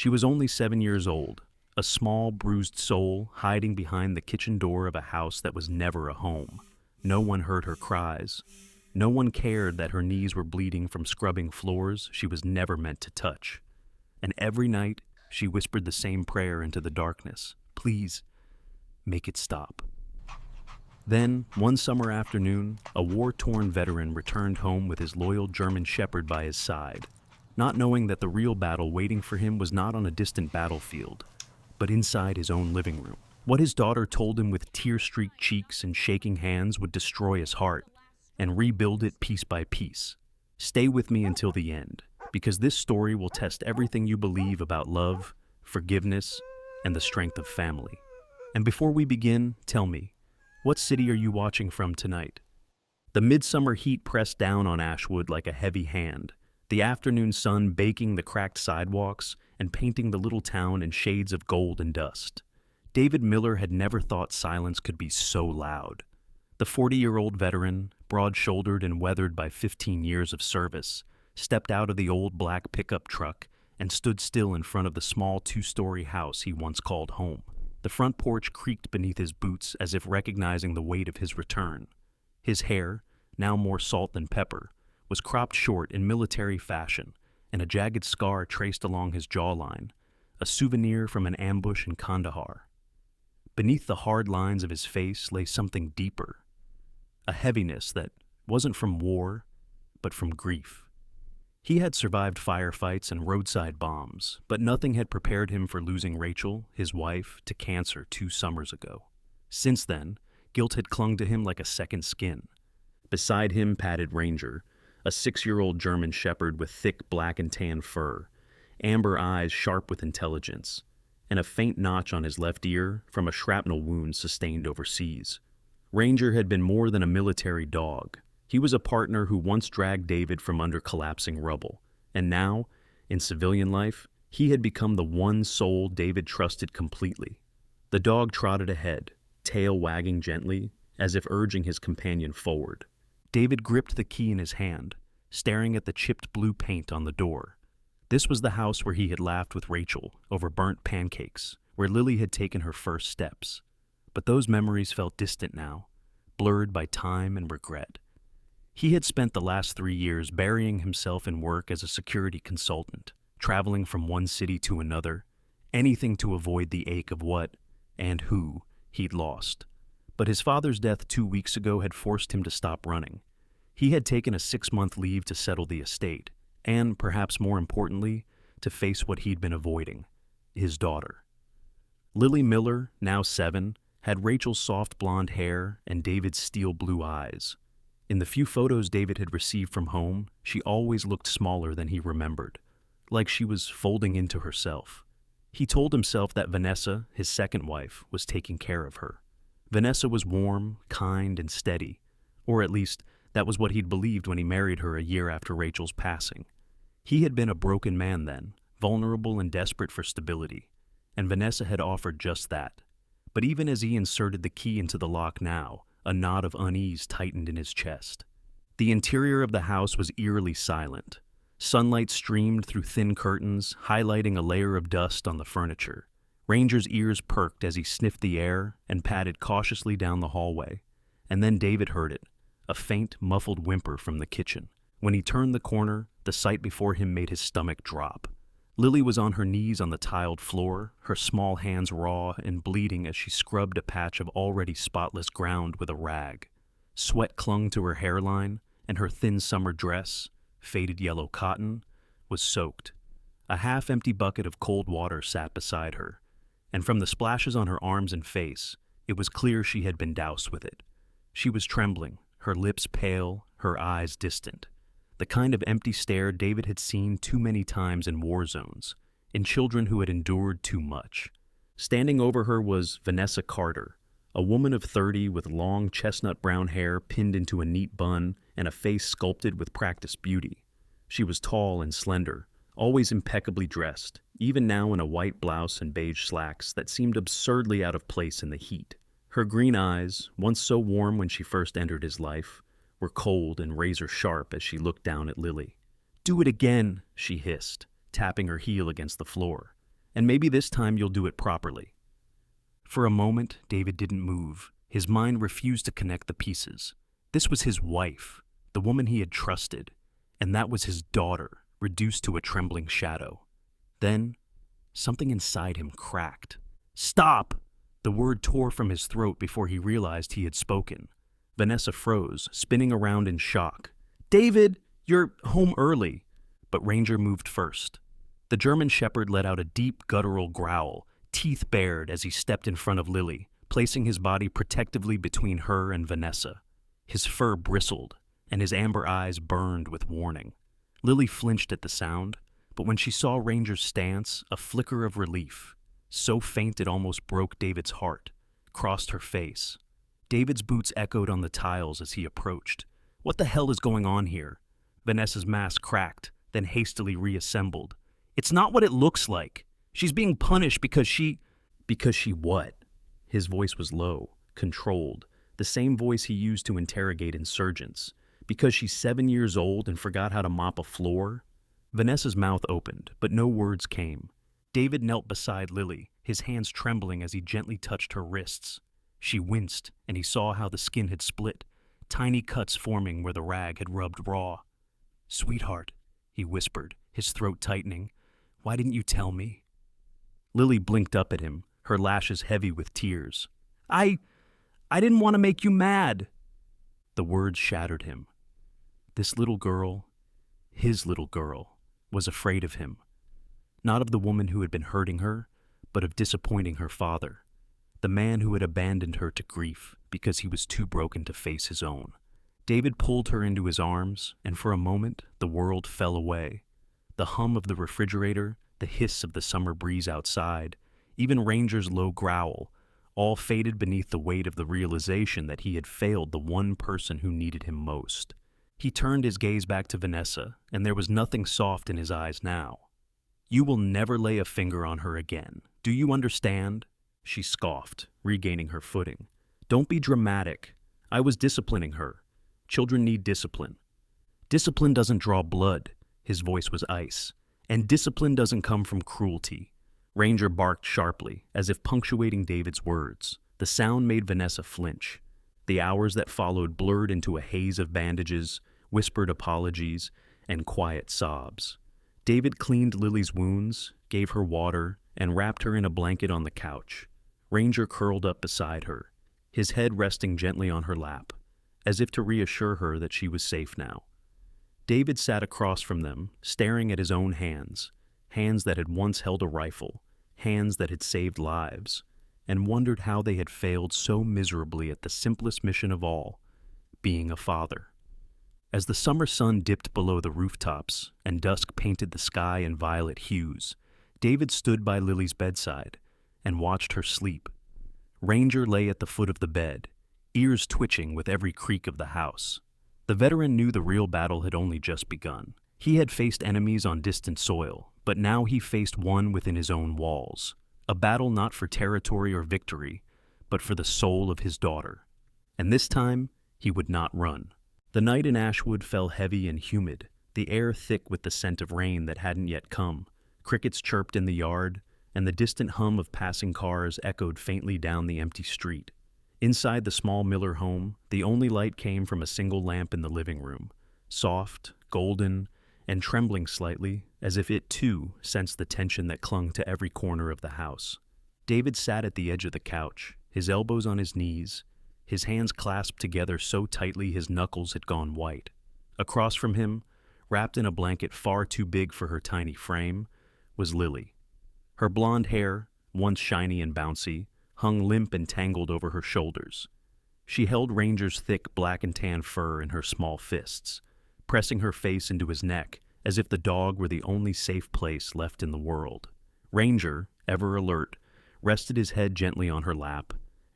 She was only 7 years old, a small, bruised soul hiding behind the kitchen door of a house that was never a home. No one heard her cries. No one cared that her knees were bleeding from scrubbing floors she was never meant to touch. And every night, she whispered the same prayer into the darkness. Please, make it stop. Then, one summer afternoon, a war-torn veteran returned home with his loyal German shepherd by his side, not knowing that the real battle waiting for him was not on a distant battlefield, but inside his own living room. What his daughter told him with tear-streaked cheeks and shaking hands would destroy his heart, and rebuild it piece by piece. Stay with me until the end, because this story will test everything you believe about love, forgiveness, and the strength of family. And before we begin, tell me, what city are you watching from tonight? The midsummer heat pressed down on Ashwood like a heavy hand, the afternoon sun baking the cracked sidewalks and painting the little town in shades of gold and dust. David Miller had never thought silence could be so loud. The 40-year-old veteran, broad-shouldered and weathered by 15 years of service, stepped out of the old black pickup truck and stood still in front of the small two-story house he once called home. The front porch creaked beneath his boots as if recognizing the weight of his return. His hair, now more salt than pepper, was cropped short in military fashion, and a jagged scar traced along his jawline, a souvenir from an ambush in Kandahar. Beneath the hard lines of his face lay something deeper, a heaviness that wasn't from war, but from grief. He had survived firefights and roadside bombs, but nothing had prepared him for losing Rachel, his wife, to cancer 2 summers ago. Since then, guilt had clung to him like a second skin. Beside him padded Ranger, a 6-year-old German shepherd with thick black and tan fur, amber eyes sharp with intelligence, and a faint notch on his left ear from a shrapnel wound sustained overseas. Ranger had been more than a military dog. He was a partner who once dragged David from under collapsing rubble, and now, in civilian life, he had become the one soul David trusted completely. The dog trotted ahead, tail wagging gently, as if urging his companion forward. David gripped the key in his hand, staring at the chipped blue paint on the door. This was the house where he had laughed with Rachel over burnt pancakes, where Lily had taken her first steps. But those memories felt distant now, blurred by time and regret. He had spent the last 3 years burying himself in work as a security consultant, traveling from one city to another, anything to avoid the ache of what, and who, he'd lost. But his father's death 2 weeks ago had forced him to stop running. He had taken a 6-month leave to settle the estate, and, perhaps more importantly, to face what he'd been avoiding, his daughter. Lily Miller, now 7, had Rachel's soft blonde hair and David's steel blue eyes. In the few photos David had received from home, she always looked smaller than he remembered, like she was folding into herself. He told himself that Vanessa, his second wife, was taking care of her. Vanessa was warm, kind, and steady, or at least that was what he'd believed when he married her a year after Rachel's passing. He had been a broken man then, vulnerable and desperate for stability, and Vanessa had offered just that. But even as he inserted the key into the lock now, a knot of unease tightened in his chest. The interior of the house was eerily silent. Sunlight streamed through thin curtains, highlighting a layer of dust on the furniture. Ranger's ears perked as he sniffed the air and padded cautiously down the hallway. And then David heard it, a faint, muffled whimper from the kitchen. When he turned the corner, the sight before him made his stomach drop. Lily was on her knees on the tiled floor, her small hands raw and bleeding as she scrubbed a patch of already spotless ground with a rag. Sweat clung to her hairline, and her thin summer dress, faded yellow cotton, was soaked. A half-empty bucket of cold water sat beside her, and from the splashes on her arms and face, it was clear she had been doused with it. She was trembling, her lips pale, her eyes distant. The kind of empty stare David had seen too many times in war zones, in children who had endured too much. Standing over her was Vanessa Carter, a woman of 30 with long chestnut brown hair pinned into a neat bun and a face sculpted with practiced beauty. She was tall and slender, always impeccably dressed, even now in a white blouse and beige slacks that seemed absurdly out of place in the heat. Her green eyes, once so warm when she first entered his life, were cold and razor-sharp as she looked down at Lily. "Do it again," she hissed, tapping her heel against the floor. and maybe this time you'll do it properly." For a moment, David didn't move. His mind refused to connect the pieces. This was his wife, the woman he had trusted, and that was his daughter, reduced to a trembling shadow. Then, something inside him cracked. "Stop!" The word tore from his throat before he realized he had spoken. Vanessa froze, spinning around in shock. "David, you're home early." But Ranger moved first. The German shepherd let out a deep, guttural growl, teeth bared as he stepped in front of Lily, placing his body protectively between her and Vanessa. His fur bristled, and his amber eyes burned with warning. Lily flinched at the sound, but when she saw Ranger's stance, a flicker of relief, so faint it almost broke David's heart, crossed her face. David's boots echoed on the tiles as he approached. What the hell is going on here? Vanessa's mask cracked, then hastily reassembled. "It's not what it looks like. She's being punished because she..." "Because she what?" His voice was low, controlled, the same voice he used to interrogate insurgents. "Because she's 7 years old and forgot how to mop a floor?" Vanessa's mouth opened, but no words came. David knelt beside Lily, his hands trembling as he gently touched her wrists. She winced, and he saw how the skin had split, tiny cuts forming where the rag had rubbed raw. "Sweetheart," he whispered, his throat tightening, "why didn't you tell me?" Lily blinked up at him, her lashes heavy with tears. I didn't want to make you mad." The words shattered him. This little girl, his little girl, was afraid of him. Not of the woman who had been hurting her, but of disappointing her father. The man who had abandoned her to grief because he was too broken to face his own. David pulled her into his arms, and for a moment, the world fell away. The hum of the refrigerator, the hiss of the summer breeze outside, even Ranger's low growl, all faded beneath the weight of the realization that he had failed the one person who needed him most. He turned his gaze back to Vanessa, and there was nothing soft in his eyes now. "You will never lay a finger on her again. Do you understand?" She scoffed, regaining her footing. "Don't be dramatic. I was disciplining her. Children need discipline. Discipline doesn't draw blood." His voice was ice. "And discipline doesn't come from cruelty." Ranger barked sharply, as if punctuating David's words. The sound made Vanessa flinch. The hours that followed blurred into a haze of bandages, whispered apologies, and quiet sobs. David cleaned Lily's wounds, gave her water, and wrapped her in a blanket on the couch. Ranger curled up beside her, his head resting gently on her lap, as if to reassure her that she was safe now. David sat across from them, staring at his own hands, hands that had once held a rifle, hands that had saved lives, and wondered how they had failed so miserably at the simplest mission of all, being a father. As the summer sun dipped below the rooftops and dusk painted the sky in violet hues, David stood by Lily's bedside and watched her sleep. Ranger lay at the foot of the bed, ears twitching with every creak of the house. The veteran knew the real battle had only just begun. He had faced enemies on distant soil, but now he faced one within his own walls. A battle not for territory or victory, but for the soul of his daughter. And this time, he would not run. The night in Ashwood fell heavy and humid, the air thick with the scent of rain that hadn't yet come. Crickets chirped in the yard, and the distant hum of passing cars echoed faintly down the empty street. Inside the small Miller home, the only light came from a single lamp in the living room, soft, golden, and trembling slightly, as if it too sensed the tension that clung to every corner of the house. David sat at the edge of the couch, his elbows on his knees, his hands clasped together so tightly his knuckles had gone white. Across from him, wrapped in a blanket far too big for her tiny frame, was Lily. Her blonde hair, once shiny and bouncy, hung limp and tangled over her shoulders. She held Ranger's thick black and tan fur in her small fists, pressing her face into his neck as if the dog were the only safe place left in the world. Ranger, ever alert, rested his head gently on her lap,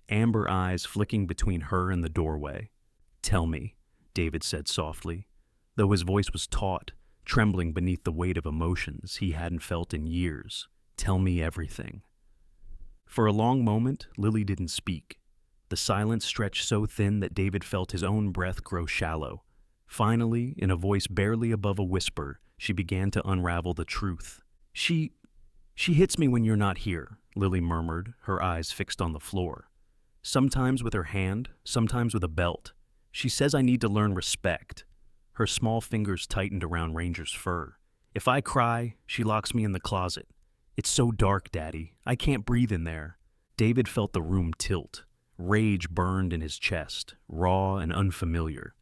amber eyes flicking between her and the doorway. "Tell me," David said softly, though his voice was taut, trembling beneath the weight of emotions he hadn't felt in years. "Tell me everything." For a long moment, Lily didn't speak. The silence stretched so thin that David felt his own breath grow shallow. Finally, in a voice barely above a whisper, she began to unravel the truth. She She hits me when you're not here, Lily murmured, her eyes fixed on the floor. Sometimes with her hand, sometimes with a belt. She says I need to learn respect. Her small fingers tightened around Ranger's fur. If I cry, she locks me in the closet. It's so dark, Daddy. I can't breathe in there. David felt the room tilt. Rage burned in his chest, raw and unfamiliar.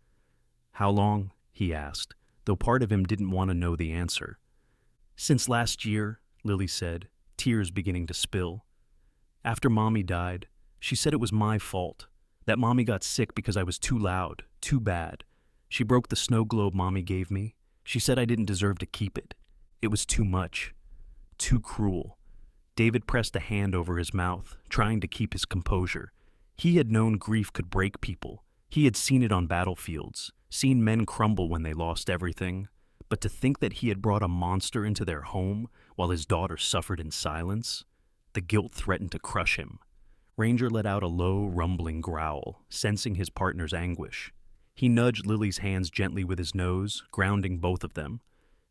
How long? He asked, though part of him didn't want to know the answer. Since last year, Lily said, tears beginning to spill. After Mommy died, she said it was my fault, that Mommy got sick because I was too loud, too bad. She broke the snow globe Mommy gave me. She said I didn't deserve to keep it. It was too much, too cruel. David pressed a hand over his mouth, trying to keep his composure. He had known grief could break people. He had seen it on battlefields, seen men crumble when they lost everything. But to think that he had brought a monster into their home while his daughter suffered in silence, the guilt threatened to crush him. Ranger let out a low, rumbling growl, sensing his partner's anguish. He nudged Lily's hands gently with his nose, grounding both of them.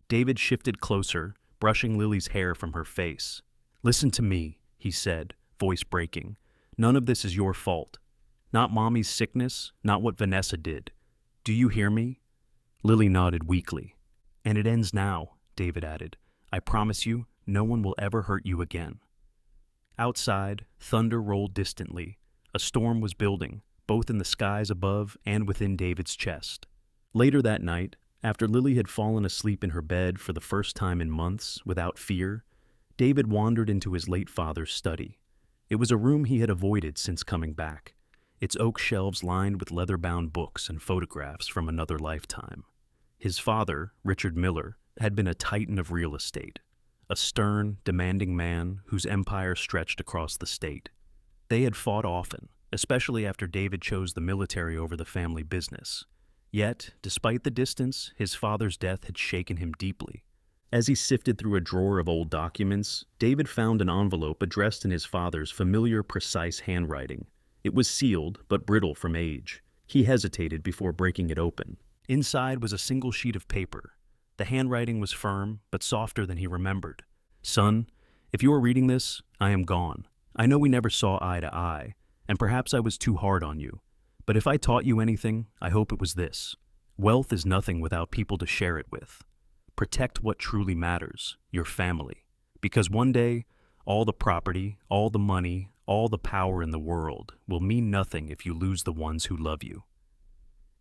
David shifted closer, brushing Lily's hair from her face. Listen to me, he said, voice breaking. None of this is your fault. Not Mommy's sickness, not what Vanessa did. Do you hear me? Lily nodded weakly. And it ends now, David added. I promise you, no one will ever hurt you again. Outside, thunder rolled distantly. A storm was building, both in the skies above and within David's chest. Later that night, after Lily had fallen asleep in her bed for the first time in months without fear, David wandered into his late father's study. It was a room he had avoided since coming back, its oak shelves lined with leather-bound books and photographs from another lifetime. His father, Richard Miller, had been a titan of real estate, a stern, demanding man whose empire stretched across the state. They had fought often, especially after David chose the military over the family business. Yet, despite the distance, his father's death had shaken him deeply. As he sifted through a drawer of old documents, David found an envelope addressed in his father's familiar, precise handwriting. It was sealed, but brittle from age. He hesitated before breaking it open. Inside was a single sheet of paper. The handwriting was firm, but softer than he remembered. Son, if you are reading this, I am gone. I know we never saw eye to eye, and perhaps I was too hard on you. But if I taught you anything, I hope it was this. Wealth is nothing without people to share it with. Protect what truly matters, your family. Because one day, all the property, all the money, all the power in the world will mean nothing if you lose the ones who love you.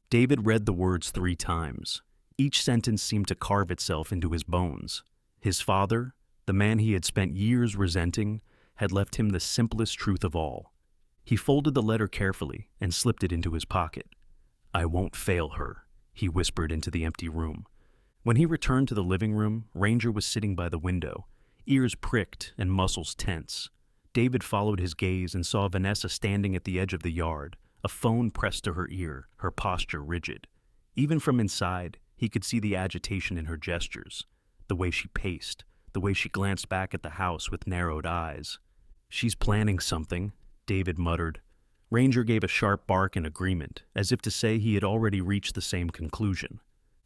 David read the words 3 times. Each sentence seemed to carve itself into his bones. His father, the man he had spent years resenting, had left him the simplest truth of all. He folded the letter carefully and slipped it into his pocket. I won't fail her, he whispered into the empty room. When he returned to the living room, Ranger was sitting by the window, ears pricked and muscles tense. David followed his gaze and saw Vanessa standing at the edge of the yard, a phone pressed to her ear, her posture rigid. Even from inside, he could see the agitation in her gestures, the way she paced, the way she glanced back at the house with narrowed eyes. She's planning something, David muttered. Ranger gave a sharp bark in agreement, as if to say he had already reached the same conclusion.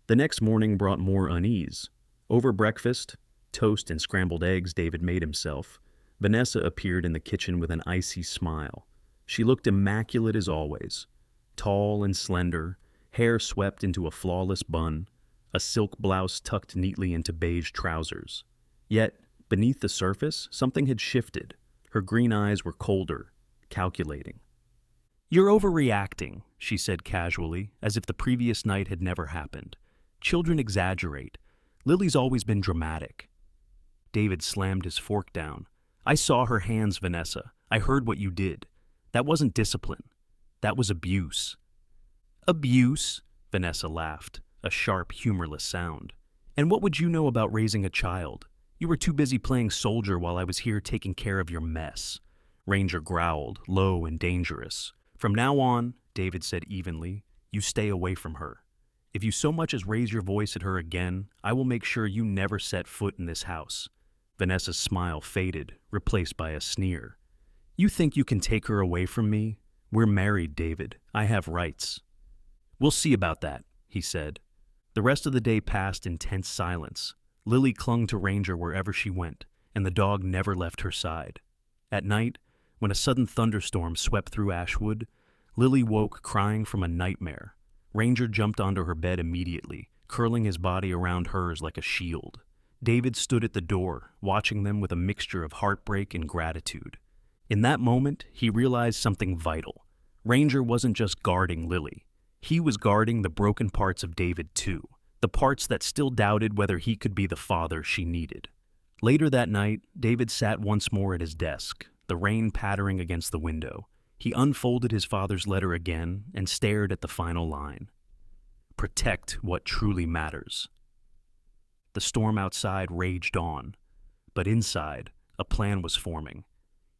The next morning brought more unease. Over breakfast, toast and scrambled eggs David made himself, Vanessa appeared in the kitchen with an icy smile. She looked immaculate as always, tall and slender, hair swept into a flawless bun, a silk blouse tucked neatly into beige trousers. Yet, beneath the surface, something had shifted. Her green eyes were colder, calculating. You're overreacting, she said casually, as if the previous night had never happened. Children exaggerate. Lily's always been dramatic. David slammed his fork down. I saw her hands, Vanessa. I heard what you did. That wasn't discipline. That was abuse. Abuse? Vanessa laughed, a sharp, humorless sound. And what would you know about raising a child? You were too busy playing soldier while I was here taking care of your mess. Ranger growled, low and dangerous. From now on, David said evenly, you stay away from her. If you so much as raise your voice at her again, I will make sure you never set foot in this house. Vanessa's smile faded, replaced by a sneer. You think you can take her away from me? We're married, David. I have rights. We'll see about that, he said. The rest of the day passed in tense silence. Lily clung to Ranger wherever she went, and the dog never left her side. At night, when a sudden thunderstorm swept through Ashwood, Lily woke crying from a nightmare. Ranger jumped onto her bed immediately, curling his body around hers like a shield. David stood at the door, watching them with a mixture of heartbreak and gratitude. In that moment, he realized something vital. Ranger wasn't just guarding Lily. He was guarding the broken parts of David too, the parts that still doubted whether he could be the father she needed. Later that night, David sat once more at his desk, the rain pattering against the window. He unfolded his father's letter again and stared at the final line. Protect what truly matters. The storm outside raged on, but inside, a plan was forming.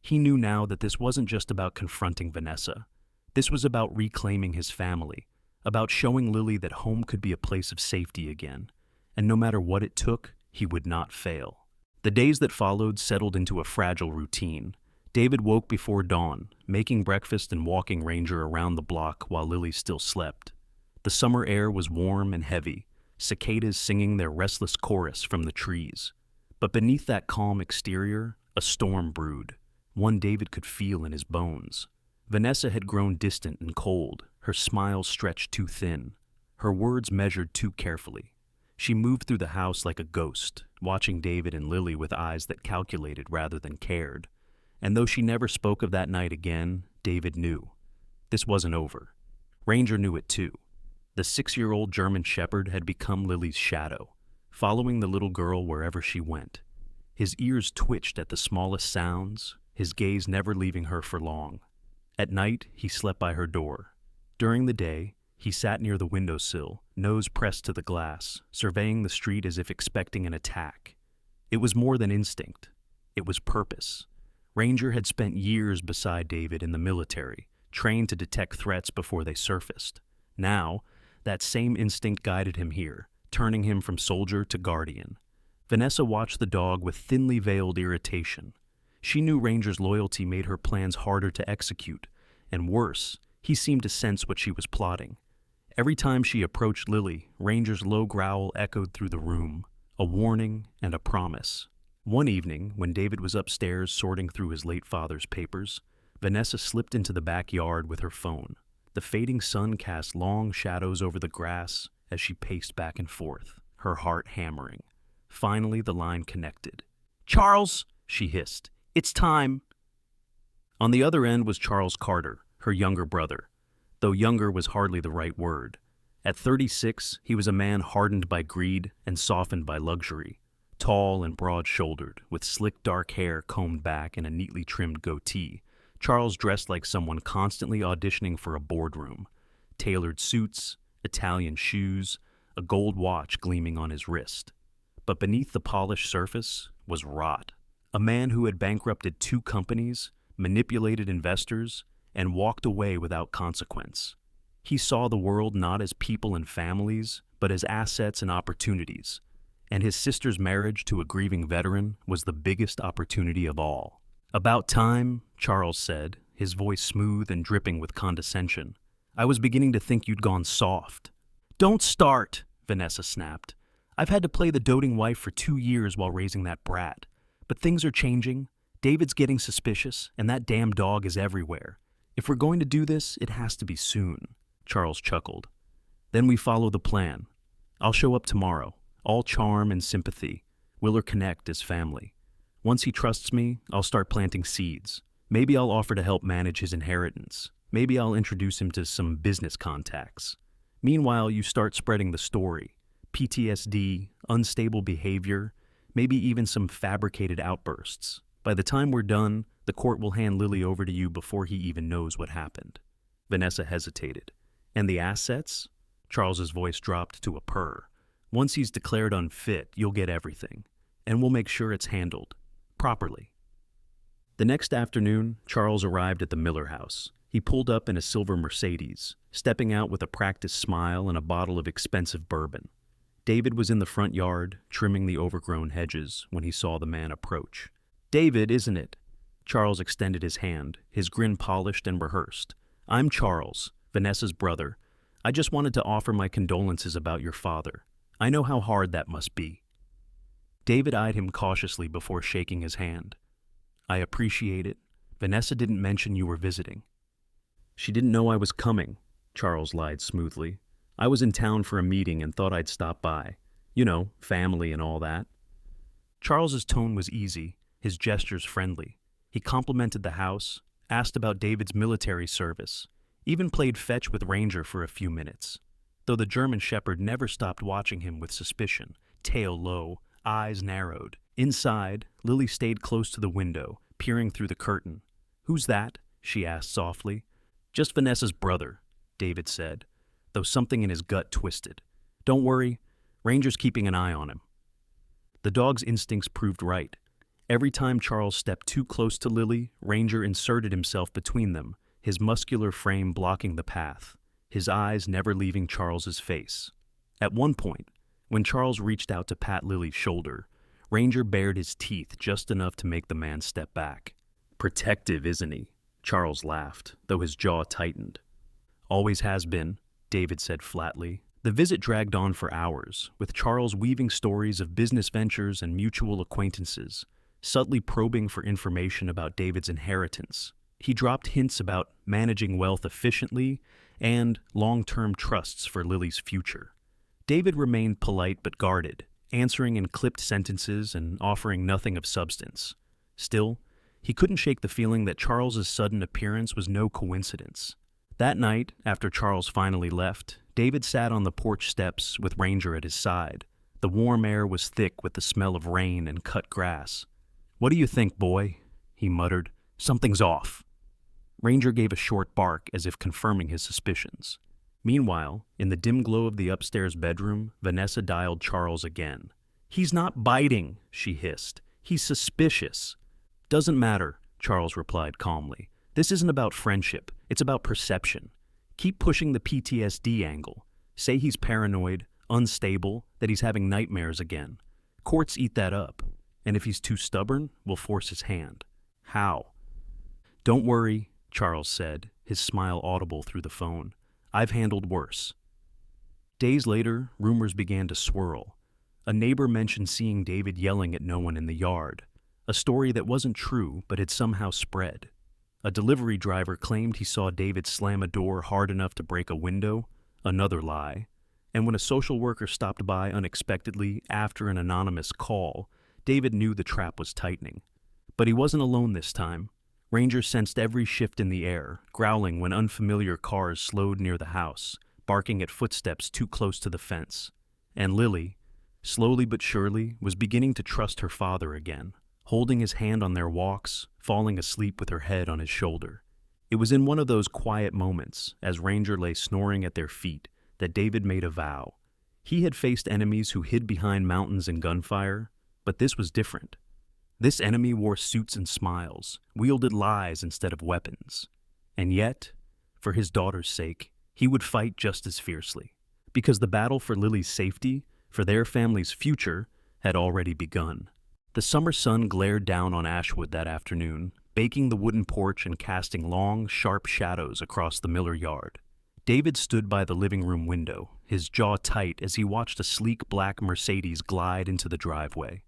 He knew now that this wasn't just about confronting Vanessa. This was about reclaiming his family, about showing Lily that home could be a place of safety again, and no matter what it took, he would not fail. The days that followed settled into a fragile routine. David woke before dawn, making breakfast and walking Ranger around the block while Lily still slept. The summer air was warm and heavy, cicadas singing their restless chorus from the trees. But beneath that calm exterior, a storm brewed, one David could feel in his bones. Vanessa had grown distant and cold, her smile stretched too thin, her words measured too carefully. She moved through the house like a ghost, watching David and Lily with eyes that calculated rather than cared. And though she never spoke of that night again, David knew. This wasn't over. Ranger knew it too. The 6-year-old German Shepherd had become Lily's shadow, following the little girl wherever she went. His ears twitched at the smallest sounds, his gaze never leaving her for long. At night, he slept by her door. During the day, he sat near the windowsill, nose pressed to the glass, surveying the street as if expecting an attack. It was more than instinct. It was purpose. Ranger had spent years beside David in the military, trained to detect threats before they surfaced. Now, that same instinct guided him here, turning him from soldier to guardian. Vanessa watched the dog with thinly veiled irritation. She knew Ranger's loyalty made her plans harder to execute, and worse, he seemed to sense what she was plotting. Every time she approached Lily, Ranger's low growl echoed through the room, a warning and a promise. One evening, when David was upstairs sorting through his late father's papers, Vanessa slipped into the backyard with her phone. The fading sun cast long shadows over the grass as she paced back and forth, her heart hammering. Finally, the line connected. "Charles," she hissed, "it's time." On the other end was Charles Carter, her younger brother, though younger was hardly the right word. At 36, he was a man hardened by greed and softened by luxury. Tall and broad-shouldered, with slick dark hair combed back and a neatly trimmed goatee, Charles dressed like someone constantly auditioning for a boardroom. Tailored suits, Italian shoes, a gold watch gleaming on his wrist. But beneath the polished surface was rot. A man who had bankrupted 2 companies, manipulated investors, and walked away without consequence. He saw the world not as people and families, but as assets and opportunities. And his sister's marriage to a grieving veteran was the biggest opportunity of all. "About time," Charles said, his voice smooth and dripping with condescension. "I was beginning to think you'd gone soft." "Don't start," Vanessa snapped. "I've had to play the doting wife for 2 years while raising that brat. But things are changing. David's getting suspicious, and that damn dog is everywhere. If we're going to do this, it has to be soon." Charles chuckled. "Then we follow the plan. I'll show up tomorrow, all charm and sympathy. We'll connect as family. Once he trusts me, I'll start planting seeds. Maybe I'll offer to help manage his inheritance. Maybe I'll introduce him to some business contacts. Meanwhile, you start spreading the story. PTSD, unstable behavior, maybe even some fabricated outbursts. By the time we're done, the court will hand Lily over to you before he even knows what happened." Vanessa hesitated. "And the assets?" Charles's voice dropped to a purr. "Once he's declared unfit, you'll get everything. And we'll make sure it's handled properly." The next afternoon, Charles arrived at the Miller house. He pulled up in a silver Mercedes, stepping out with a practiced smile and a bottle of expensive bourbon. David was in the front yard, trimming the overgrown hedges, when he saw the man approach. "David, isn't it?" Charles extended his hand, his grin polished and rehearsed. "I'm Charles, Vanessa's brother. I just wanted to offer my condolences about your father. I know how hard that must be." David eyed him cautiously before shaking his hand. I appreciate it. Vanessa didn't mention you were visiting. She didn't know I was coming, Charles lied smoothly. I was in town for a meeting and thought I'd stop by. You know, family and all that. Charles's tone was easy, his gestures friendly. He complimented the house, asked about David's military service, even played fetch with Ranger for a few minutes. Though the German shepherd never stopped watching him with suspicion, tail low, eyes narrowed. Inside, Lily stayed close to the window, peering through the curtain. Who's that? She asked softly. Just Vanessa's brother, David said, though something in his gut twisted. Don't worry, Ranger's keeping an eye on him. The dog's instincts proved right. Every time Charles stepped too close to Lily, Ranger inserted himself between them, his muscular frame blocking the path, his eyes never leaving Charles's face. At one point, when Charles reached out to pat Lily's shoulder, Ranger bared his teeth just enough to make the man step back. Protective, isn't he? Charles laughed, though his jaw tightened. Always has been, David said flatly. The visit dragged on for hours, with Charles weaving stories of business ventures and mutual acquaintances, subtly probing for information about David's inheritance. He dropped hints about managing wealth efficiently and long-term trusts for Lily's future. David remained polite but guarded, answering in clipped sentences and offering nothing of substance. Still, he couldn't shake the feeling that Charles's sudden appearance was no coincidence. That night, after Charles finally left, David sat on the porch steps with Ranger at his side. The warm air was thick with the smell of rain and cut grass. "What do you think, boy?" he muttered. "Something's off." Ranger gave a short bark as if confirming his suspicions. Meanwhile, in the dim glow of the upstairs bedroom, Vanessa dialed Charles again. "He's not biting," she hissed. "He's suspicious." "Doesn't matter," Charles replied calmly. "This isn't about friendship. It's about perception. Keep pushing the PTSD angle. Say he's paranoid, unstable, that he's having nightmares again. Courts eat that up. And if he's too stubborn, we'll force his hand." "How?" "Don't worry," Charles said, his smile audible through the phone. "I've handled worse." Days later, rumors began to swirl. A neighbor mentioned seeing David yelling at no one in the yard, a story that wasn't true but had somehow spread. A delivery driver claimed he saw David slam a door hard enough to break a window, another lie. And when a social worker stopped by unexpectedly after an anonymous call, David knew the trap was tightening. But he wasn't alone this time. Ranger sensed every shift in the air, growling when unfamiliar cars slowed near the house, barking at footsteps too close to the fence. And Lily, slowly but surely, was beginning to trust her father again, holding his hand on their walks, falling asleep with her head on his shoulder. It was in one of those quiet moments, as Ranger lay snoring at their feet, that David made a vow. He had faced enemies who hid behind mountains and gunfire, but this was different. This enemy wore suits and smiles, wielded lies instead of weapons. And yet, for his daughter's sake, he would fight just as fiercely, because the battle for Lily's safety, for their family's future, had already begun. The summer sun glared down on Ashwood that afternoon, baking the wooden porch and casting long, sharp shadows across the Miller yard. David stood by the living room window, his jaw tight as he watched a sleek black Mercedes glide into the driveway.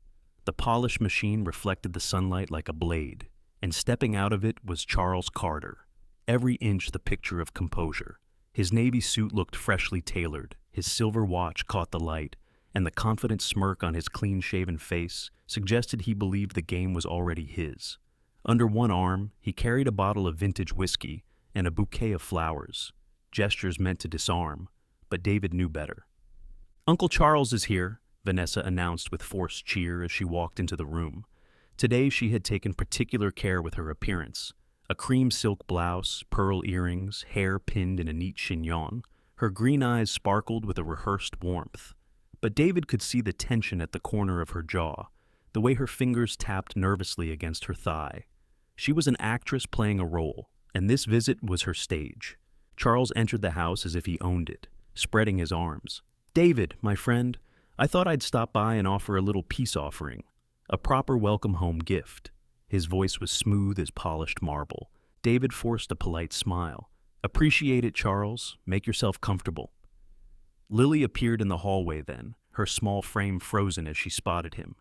The polished machine reflected the sunlight like a blade, and stepping out of it was Charles Carter, every inch the picture of composure. His navy suit looked freshly tailored, his silver watch caught the light, and the confident smirk on his clean-shaven face suggested he believed the game was already his. Under one arm, he carried a bottle of vintage whiskey and a bouquet of flowers, gestures meant to disarm, but David knew better. "Uncle Charles is here," Vanessa announced with forced cheer as she walked into the room. Today she had taken particular care with her appearance. A cream silk blouse, pearl earrings, hair pinned in a neat chignon. Her green eyes sparkled with a rehearsed warmth. But David could see the tension at the corner of her jaw, the way her fingers tapped nervously against her thigh. She was an actress playing a role, and this visit was her stage. Charles entered the house as if he owned it, spreading his arms. "David, my friend, I thought I'd stop by and offer a little peace offering, a proper welcome home gift." His voice was smooth as polished marble. David forced a polite smile. "Appreciate it, Charles. Make yourself comfortable." Lily appeared in the hallway then, her small frame frozen as she spotted him.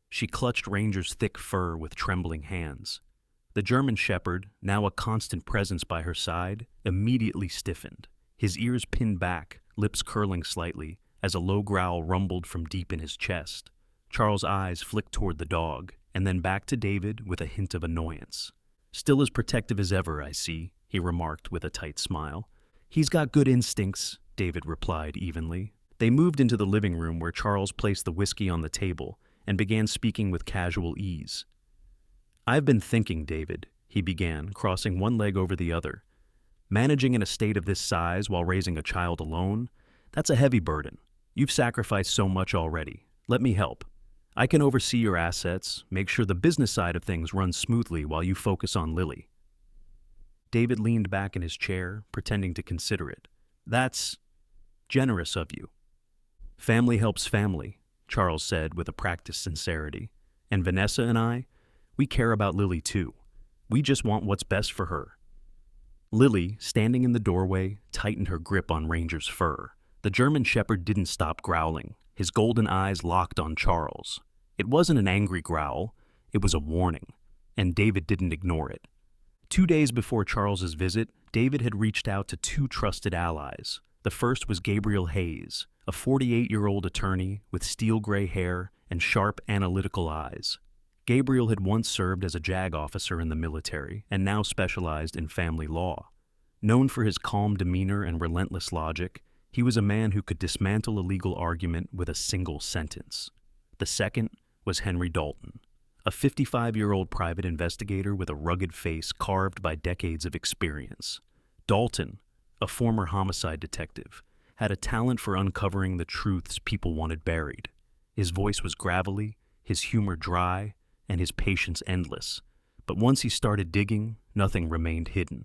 She clutched Ranger's thick fur with trembling hands. The German shepherd, now a constant presence by her side, immediately stiffened, his ears pinned back, lips curling slightly, as a low growl rumbled from deep in his chest. Charles' eyes flicked toward the dog, and then back to David with a hint of annoyance. "Still as protective as ever, I see," he remarked with a tight smile. "He's got good instincts," David replied evenly. They moved into the living room where Charles placed the whiskey on the table and began speaking with casual ease. "I've been thinking, David," he began, crossing one leg over the other. "Managing an estate of this size while raising a child alone, that's a heavy burden. You've sacrificed so much already. Let me help. I can oversee your assets, make sure the business side of things runs smoothly while you focus on Lily." David leaned back in his chair, pretending to consider it. "That's generous of you." "Family helps family," Charles said with a practiced sincerity. "And Vanessa and I, we care about Lily too. We just want what's best for her." Lily, standing in the doorway, tightened her grip on Ranger's fur. The German shepherd didn't stop growling, his golden eyes locked on Charles. It wasn't an angry growl, it was a warning, and David didn't ignore it. 2 days before Charles's visit, David had reached out to 2 trusted allies. The first was Gabriel Hayes, a 48-year-old attorney with steel-gray hair and sharp, analytical eyes. Gabriel had once served as a JAG officer in the military and now specialized in family law. Known for his calm demeanor and relentless logic, he was a man who could dismantle a legal argument with a single sentence. The second was Henry Dalton, a 55-year-old private investigator with a rugged face carved by decades of experience. Dalton, a former homicide detective, had a talent for uncovering the truths people wanted buried. His voice was gravelly, his humor dry, and his patience endless. But once he started digging, nothing remained hidden.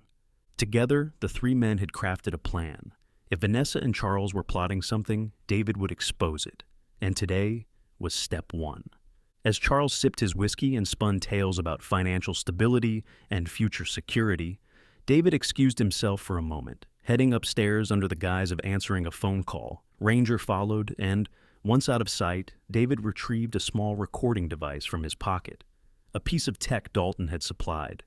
Together, the 3 men had crafted a plan. If Vanessa and Charles were plotting something, David would expose it. And today was step 1. As Charles sipped his whiskey and spun tales about financial stability and future security, David excused himself for a moment. Heading upstairs under the guise of answering a phone call, Ranger followed and, once out of sight, David retrieved a small recording device from his pocket, a piece of tech Dalton had supplied.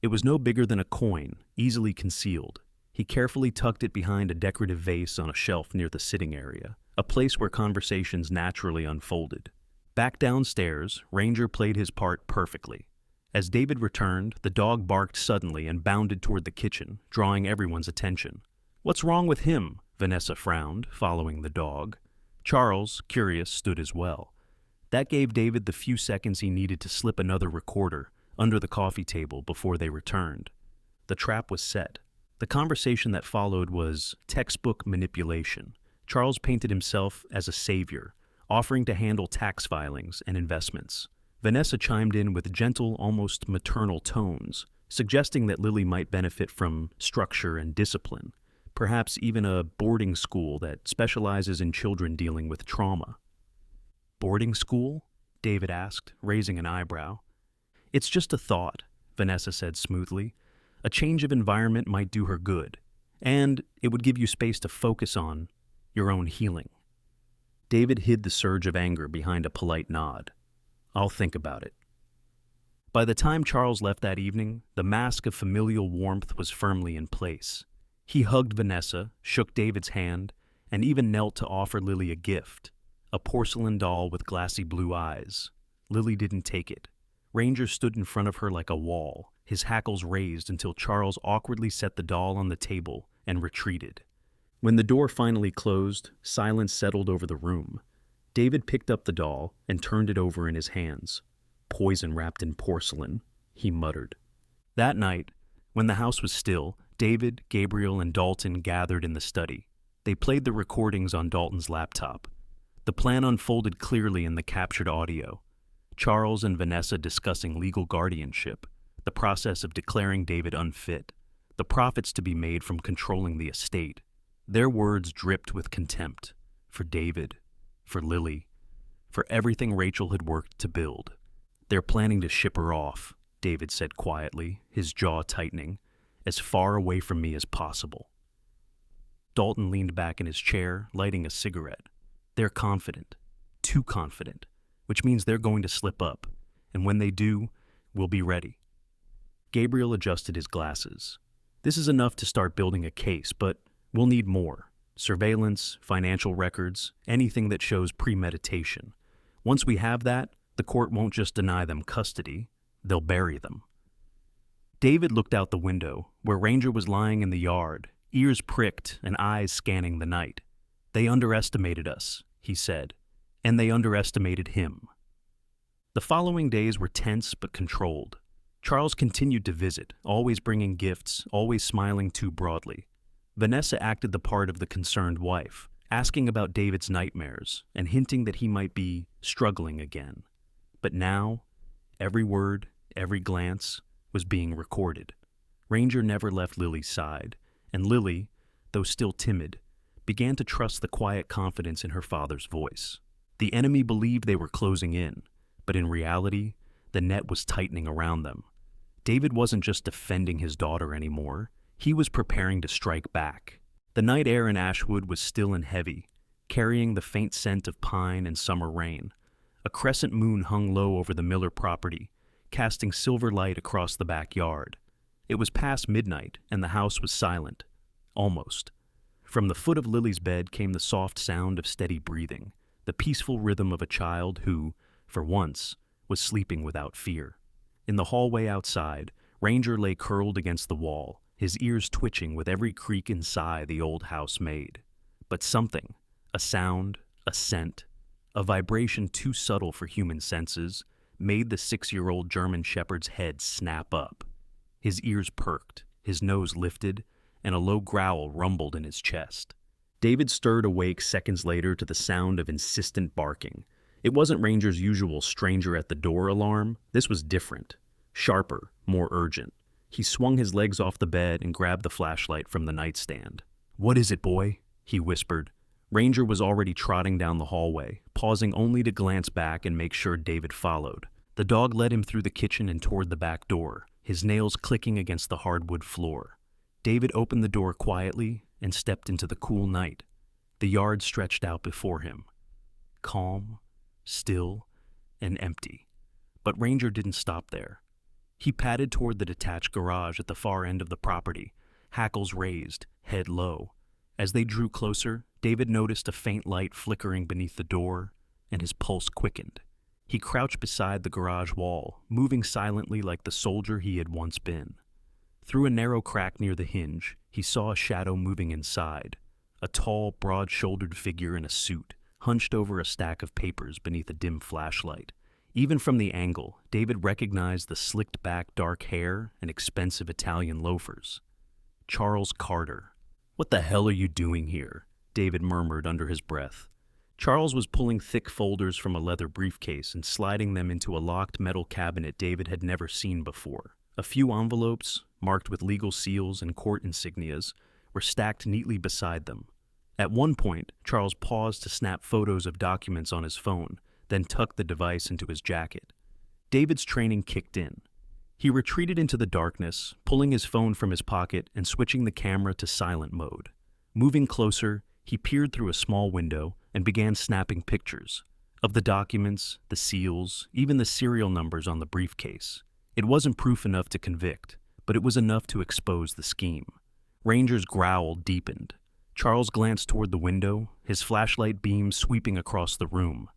It was no bigger than a coin, easily concealed. He carefully tucked it behind a decorative vase on a shelf near the sitting area, a place where conversations naturally unfolded. Back downstairs, Ranger played his part perfectly. As David returned, the dog barked suddenly and bounded toward the kitchen, drawing everyone's attention. "What's wrong with him?" Vanessa frowned, following the dog. Charles, curious, stood as well. That gave David the few seconds he needed to slip another recorder under the coffee table before they returned. The trap was set. The conversation that followed was textbook manipulation. Charles painted himself as a savior, offering to handle tax filings and investments. Vanessa chimed in with gentle, almost maternal tones, suggesting that Lily might benefit from structure and discipline, perhaps even a boarding school that specializes in children dealing with trauma. "Boarding school?" David asked, raising an eyebrow. "It's just a thought," Vanessa said smoothly. "A change of environment might do her good, and it would give you space to focus on your own healing." David hid the surge of anger behind a polite nod. "I'll think about it." By the time Charles left that evening, the mask of familial warmth was firmly in place. He hugged Vanessa, shook David's hand, and even knelt to offer Lily a gift, a porcelain doll with glassy blue eyes. Lily didn't take it. Ranger stood in front of her like a wall, his hackles raised until Charles awkwardly set the doll on the table and retreated. When the door finally closed, silence settled over the room. David picked up the doll and turned it over in his hands. "Poison wrapped in porcelain," he muttered. That night, when the house was still, David, Gabriel, and Dalton gathered in the study. They played the recordings on Dalton's laptop. The plan unfolded clearly in the captured audio. Charles and Vanessa discussing legal guardianship, the process of declaring David unfit, the profits to be made from controlling the estate. Their words dripped with contempt for David, for Lily, for everything Rachel had worked to build. "They're planning to ship her off," David said quietly, his jaw tightening, "as far away from me as possible." Dalton leaned back in his chair, lighting a cigarette. "They're confident. Too confident. which means they're going to slip up. And when they do, we'll be ready. Gabriel adjusted his glasses. This is enough to start building a case, but we'll need more. Surveillance, financial records, anything that shows premeditation. Once we have that, the court won't just deny them custody, they'll bury them. David looked out the window, where Ranger was lying in the yard, ears pricked and eyes scanning the night. They underestimated us, he said, and they underestimated him. The following days were tense but controlled. Charles continued to visit, always bringing gifts, always smiling too broadly. Vanessa acted the part of the concerned wife, asking about David's nightmares and hinting that he might be struggling again. But now, every word, every glance was being recorded. Ranger never left Lily's side, and Lily, though still timid, began to trust the quiet confidence in her father's voice. The enemy believed they were closing in, but in reality, the net was tightening around them. David wasn't just defending his daughter anymore, he was preparing to strike back. The night air in Ashwood was still and heavy, carrying the faint scent of pine and summer rain. A crescent moon hung low over the Miller property, casting silver light across the backyard. It was past midnight, and the house was silent. Almost. From the foot of Lily's bed came the soft sound of steady breathing, the peaceful rhythm of a child who, for once, was sleeping without fear. In the hallway outside, Ranger lay curled against the wall, his ears twitching with every creak and sigh the old house made. But something, a sound, a scent, a vibration too subtle for human senses, made the 6-year-old German shepherd's head snap up. His ears perked, his nose lifted, and a low growl rumbled in his chest. David stirred awake seconds later to the sound of insistent barking. It wasn't Ranger's usual stranger at the door alarm. This was different, sharper, more urgent. He swung his legs off the bed and grabbed the flashlight from the nightstand. "What is it, boy?" he whispered. Ranger was already trotting down the hallway, pausing only to glance back and make sure David followed. The dog led him through the kitchen and toward the back door, his nails clicking against the hardwood floor. David opened the door quietly and stepped into the cool night. The yard stretched out before him, calm, still, and empty. But Ranger didn't stop there. He padded toward the detached garage at the far end of the property, hackles raised, head low. As they drew closer, David noticed a faint light flickering beneath the door, and his pulse quickened. He crouched beside the garage wall, moving silently like the soldier he had once been. Through a narrow crack near the hinge, he saw a shadow moving inside, a tall, broad-shouldered figure in a suit, hunched over a stack of papers beneath a dim flashlight. Even from the angle, David recognized the slicked-back dark hair and expensive Italian loafers. Charles Carter. "What the hell are you doing here?" David murmured under his breath. Charles was pulling thick folders from a leather briefcase and sliding them into a locked metal cabinet David had never seen before. A few envelopes, marked with legal seals and court insignias, were stacked neatly beside them. At one point, Charles paused to snap photos of documents on his phone, then tucked the device into his jacket. David's training kicked in. He retreated into the darkness, pulling his phone from his pocket and switching the camera to silent mode. Moving closer, he peered through a small window and began snapping pictures of the documents, the seals, even the serial numbers on the briefcase. It wasn't proof enough to convict, but it was enough to expose the scheme. Ranger's growl deepened. Charles glanced toward the window, his flashlight beam sweeping across the room.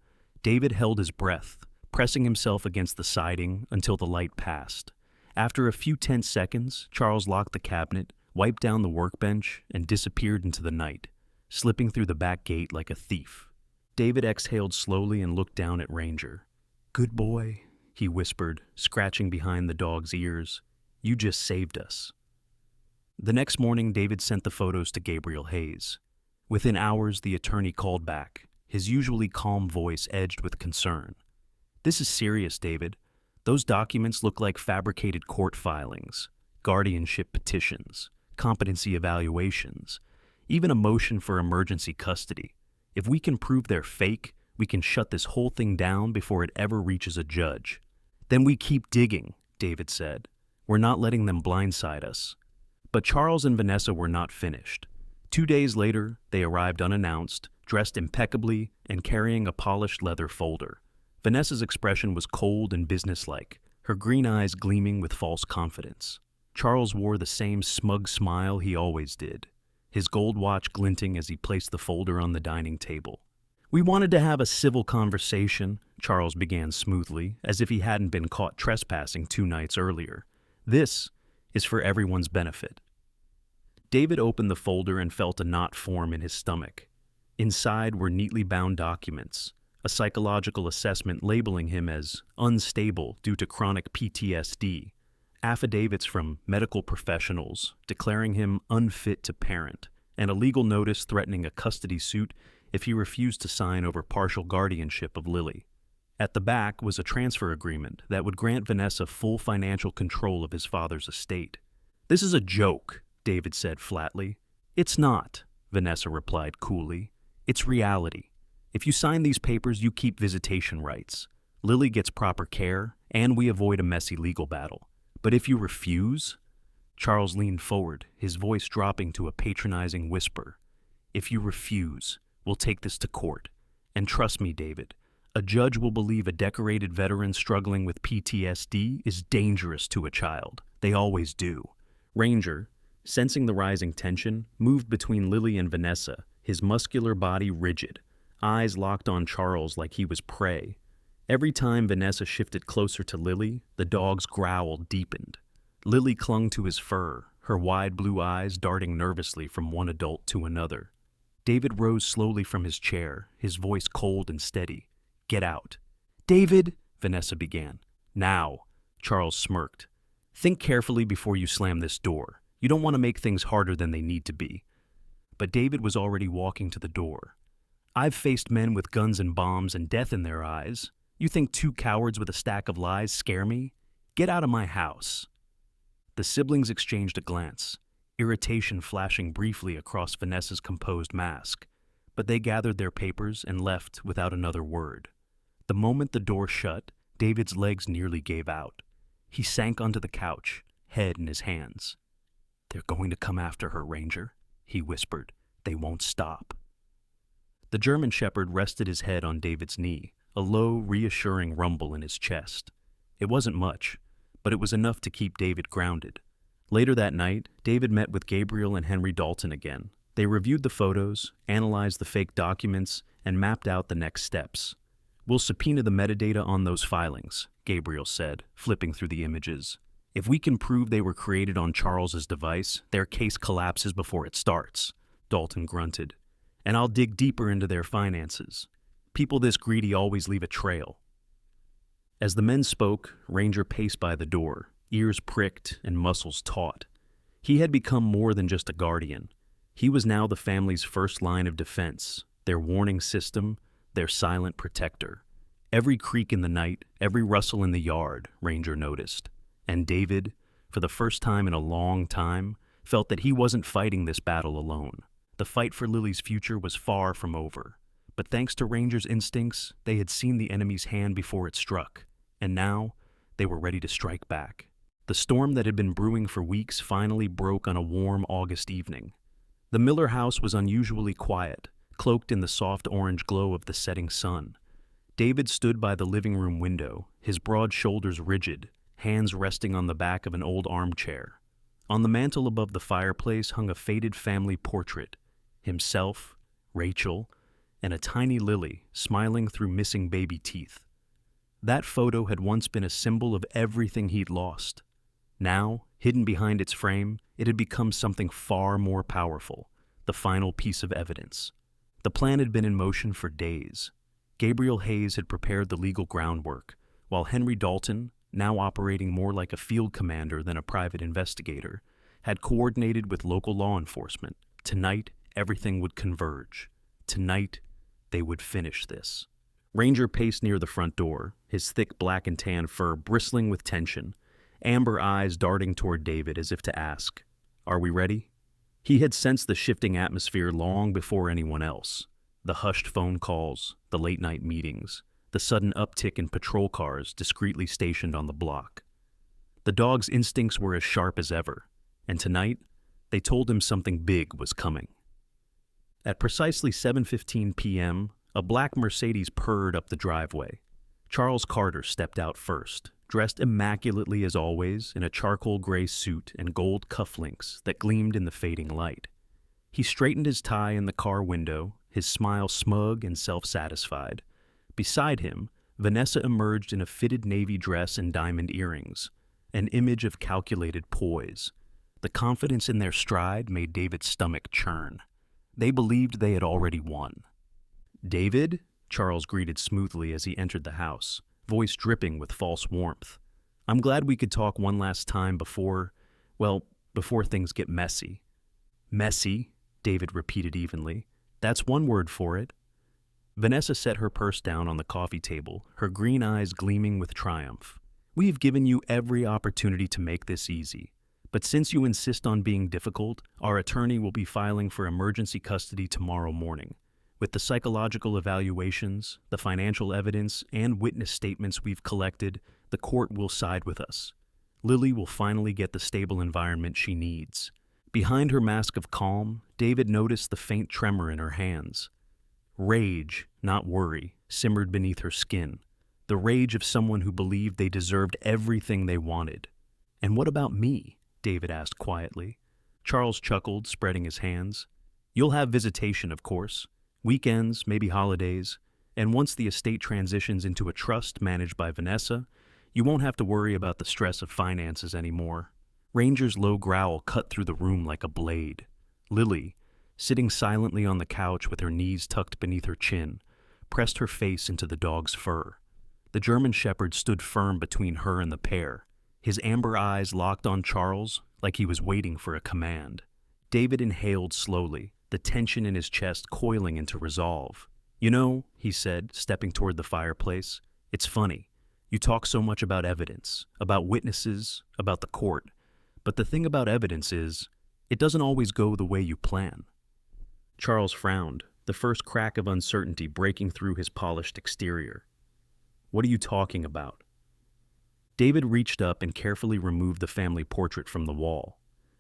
David held his breath, pressing himself against the siding until the light passed. After a few tense seconds, Charles locked the cabinet, wiped down the workbench, and disappeared into the night, slipping through the back gate like a thief. David exhaled slowly and looked down at Ranger. "Good boy," he whispered, scratching behind the dog's ears. "You just saved us." The next morning, David sent the photos to Gabriel Hayes. Within hours, the attorney called back, his usually calm voice edged with concern. "This is serious, David. Those documents look like fabricated court filings, guardianship petitions, competency evaluations, even a motion for emergency custody. If we can prove they're fake, we can shut this whole thing down before it ever reaches a judge." "Then we keep digging," David said. "We're not letting them blindside us." But Charles and Vanessa were not finished. 2 days later, they arrived unannounced, dressed impeccably and carrying a polished leather folder. Vanessa's expression was cold and businesslike, her green eyes gleaming with false confidence. Charles wore the same smug smile he always did, his gold watch glinting as he placed the folder on the dining table. "We wanted to have a civil conversation," Charles began smoothly, as if he hadn't been caught trespassing 2 nights earlier. "This is for everyone's benefit." David opened the folder and felt a knot form in his stomach. Inside were neatly bound documents, a psychological assessment labeling him as unstable due to chronic PTSD, affidavits from medical professionals declaring him unfit to parent, and a legal notice threatening a custody suit if he refused to sign over partial guardianship of Lily. At the back was a transfer agreement that would grant Vanessa full financial control of his father's estate. "This is a joke," David said flatly. "It's not," Vanessa replied coolly. "It's reality. If you sign these papers, you keep visitation rights. Lily gets proper care, and we avoid a messy legal battle. But if you refuse—" Charles leaned forward, his voice dropping to a patronizing whisper. "If you refuse, we'll take this to court. And trust me, David, a judge will believe a decorated veteran struggling with PTSD is dangerous to a child. They always do." Ranger, sensing the rising tension, moved between Lily and Vanessa, his muscular body rigid, eyes locked on Charles like he was prey. Every time Vanessa shifted closer to Lily, the dog's growl deepened. Lily clung to his fur, her wide blue eyes darting nervously from one adult to another. David rose slowly from his chair, his voice cold and steady. "Get out." "David," Vanessa began. "Now," Charles smirked. "Think carefully before you slam this door. You don't want to make things harder than they need to be." But David was already walking to the door. "I've faced men with guns and bombs and death in their eyes. You think 2 cowards with a stack of lies scare me? Get out of my house." The siblings exchanged a glance, irritation flashing briefly across Vanessa's composed mask, but they gathered their papers and left without another word. The moment the door shut, David's legs nearly gave out. He sank onto the couch, head in his hands. "They're going to come after her, Ranger," he whispered. "They won't stop." The German Shepherd rested his head on David's knee, a low, reassuring rumble in his chest. It wasn't much, but it was enough to keep David grounded. Later that night, David met with Gabriel and Henry Dalton again. They reviewed the photos, analyzed the fake documents, and mapped out the next steps. "We'll subpoena the metadata on those filings," Gabriel said, flipping through the images. "If we can prove they were created on Charles's device, their case collapses before it starts," Dalton grunted. "And I'll dig deeper into their finances. People this greedy always leave a trail." As the men spoke, Ranger paced by the door, ears pricked and muscles taut. He had become more than just a guardian. He was now the family's first line of defense, their warning system, their silent protector. Every creak in the night, every rustle in the yard, Ranger noticed. And David, for the first time in a long time, felt that he wasn't fighting this battle alone. The fight for Lily's future was far from over. But thanks to Ranger's instincts, they had seen the enemy's hand before it struck. And now, they were ready to strike back. The storm that had been brewing for weeks finally broke on a warm August evening. The Miller house was unusually quiet, cloaked in the soft orange glow of the setting sun. David stood by the living room window, his broad shoulders rigid, hands resting on the back of an old armchair. On the mantel above the fireplace hung a faded family portrait, himself, Rachel, and a tiny Lily smiling through missing baby teeth. That photo had once been a symbol of everything he'd lost. Now, hidden behind its frame, it had become something far more powerful, the final piece of evidence. The plan had been in motion for days. Gabriel Hayes had prepared the legal groundwork, while Henry Dalton, now operating more like a field commander than a private investigator, had coordinated with local law enforcement. Tonight, everything would converge. Tonight, they would finish this. Ranger paced near the front door, his thick black and tan fur bristling with tension, amber eyes darting toward David as if to ask, "Are we ready?" He had sensed the shifting atmosphere long before anyone else. The hushed phone calls, the late-night meetings, the sudden uptick in patrol cars discreetly stationed on the block. The dog's instincts were as sharp as ever, and tonight, they told him something big was coming. At precisely 7:15 p.m., a black Mercedes purred up the driveway. Charles Carter stepped out first, dressed immaculately as always in a charcoal gray suit and gold cufflinks that gleamed in the fading light. He straightened his tie in the car window, his smile smug and self-satisfied. Beside him, Vanessa emerged in a fitted navy dress and diamond earrings, an image of calculated poise. The confidence in their stride made David's stomach churn. They believed they had already won. "David?" Charles greeted smoothly as he entered the house, voice dripping with false warmth. "I'm glad we could talk one last time before things get messy." "Messy," David repeated evenly. "That's one word for it." Vanessa set her purse down on the coffee table, her green eyes gleaming with triumph. "We've given you every opportunity to make this easy. But since you insist on being difficult, our attorney will be filing for emergency custody tomorrow morning. With the psychological evaluations, the financial evidence, and witness statements we've collected, the court will side with us. Lily will finally get the stable environment she needs." Behind her mask of calm, David noticed the faint tremor in her hands. Rage, not worry, simmered beneath her skin. The rage of someone who believed they deserved everything they wanted. "And what about me?" David asked quietly. Charles chuckled, spreading his hands. "You'll have visitation, of course. Weekends, maybe holidays, and once the estate transitions into a trust managed by Vanessa, you won't have to worry about the stress of finances anymore." Ranger's low growl cut through the room like a blade. Lily, sitting silently on the couch with her knees tucked beneath her chin, pressed her face into the dog's fur. The German shepherd stood firm between her and the pair, his amber eyes locked on Charles like he was waiting for a command. David inhaled slowly, the tension in his chest coiling into resolve. "You know," he said, stepping toward the fireplace, "it's funny. You talk so much about evidence, about witnesses, about the court. But the thing about evidence is, it doesn't always go the way you plan." Charles frowned, the first crack of uncertainty breaking through his polished exterior. "What are you talking about?" David reached up and carefully removed the family portrait from the wall.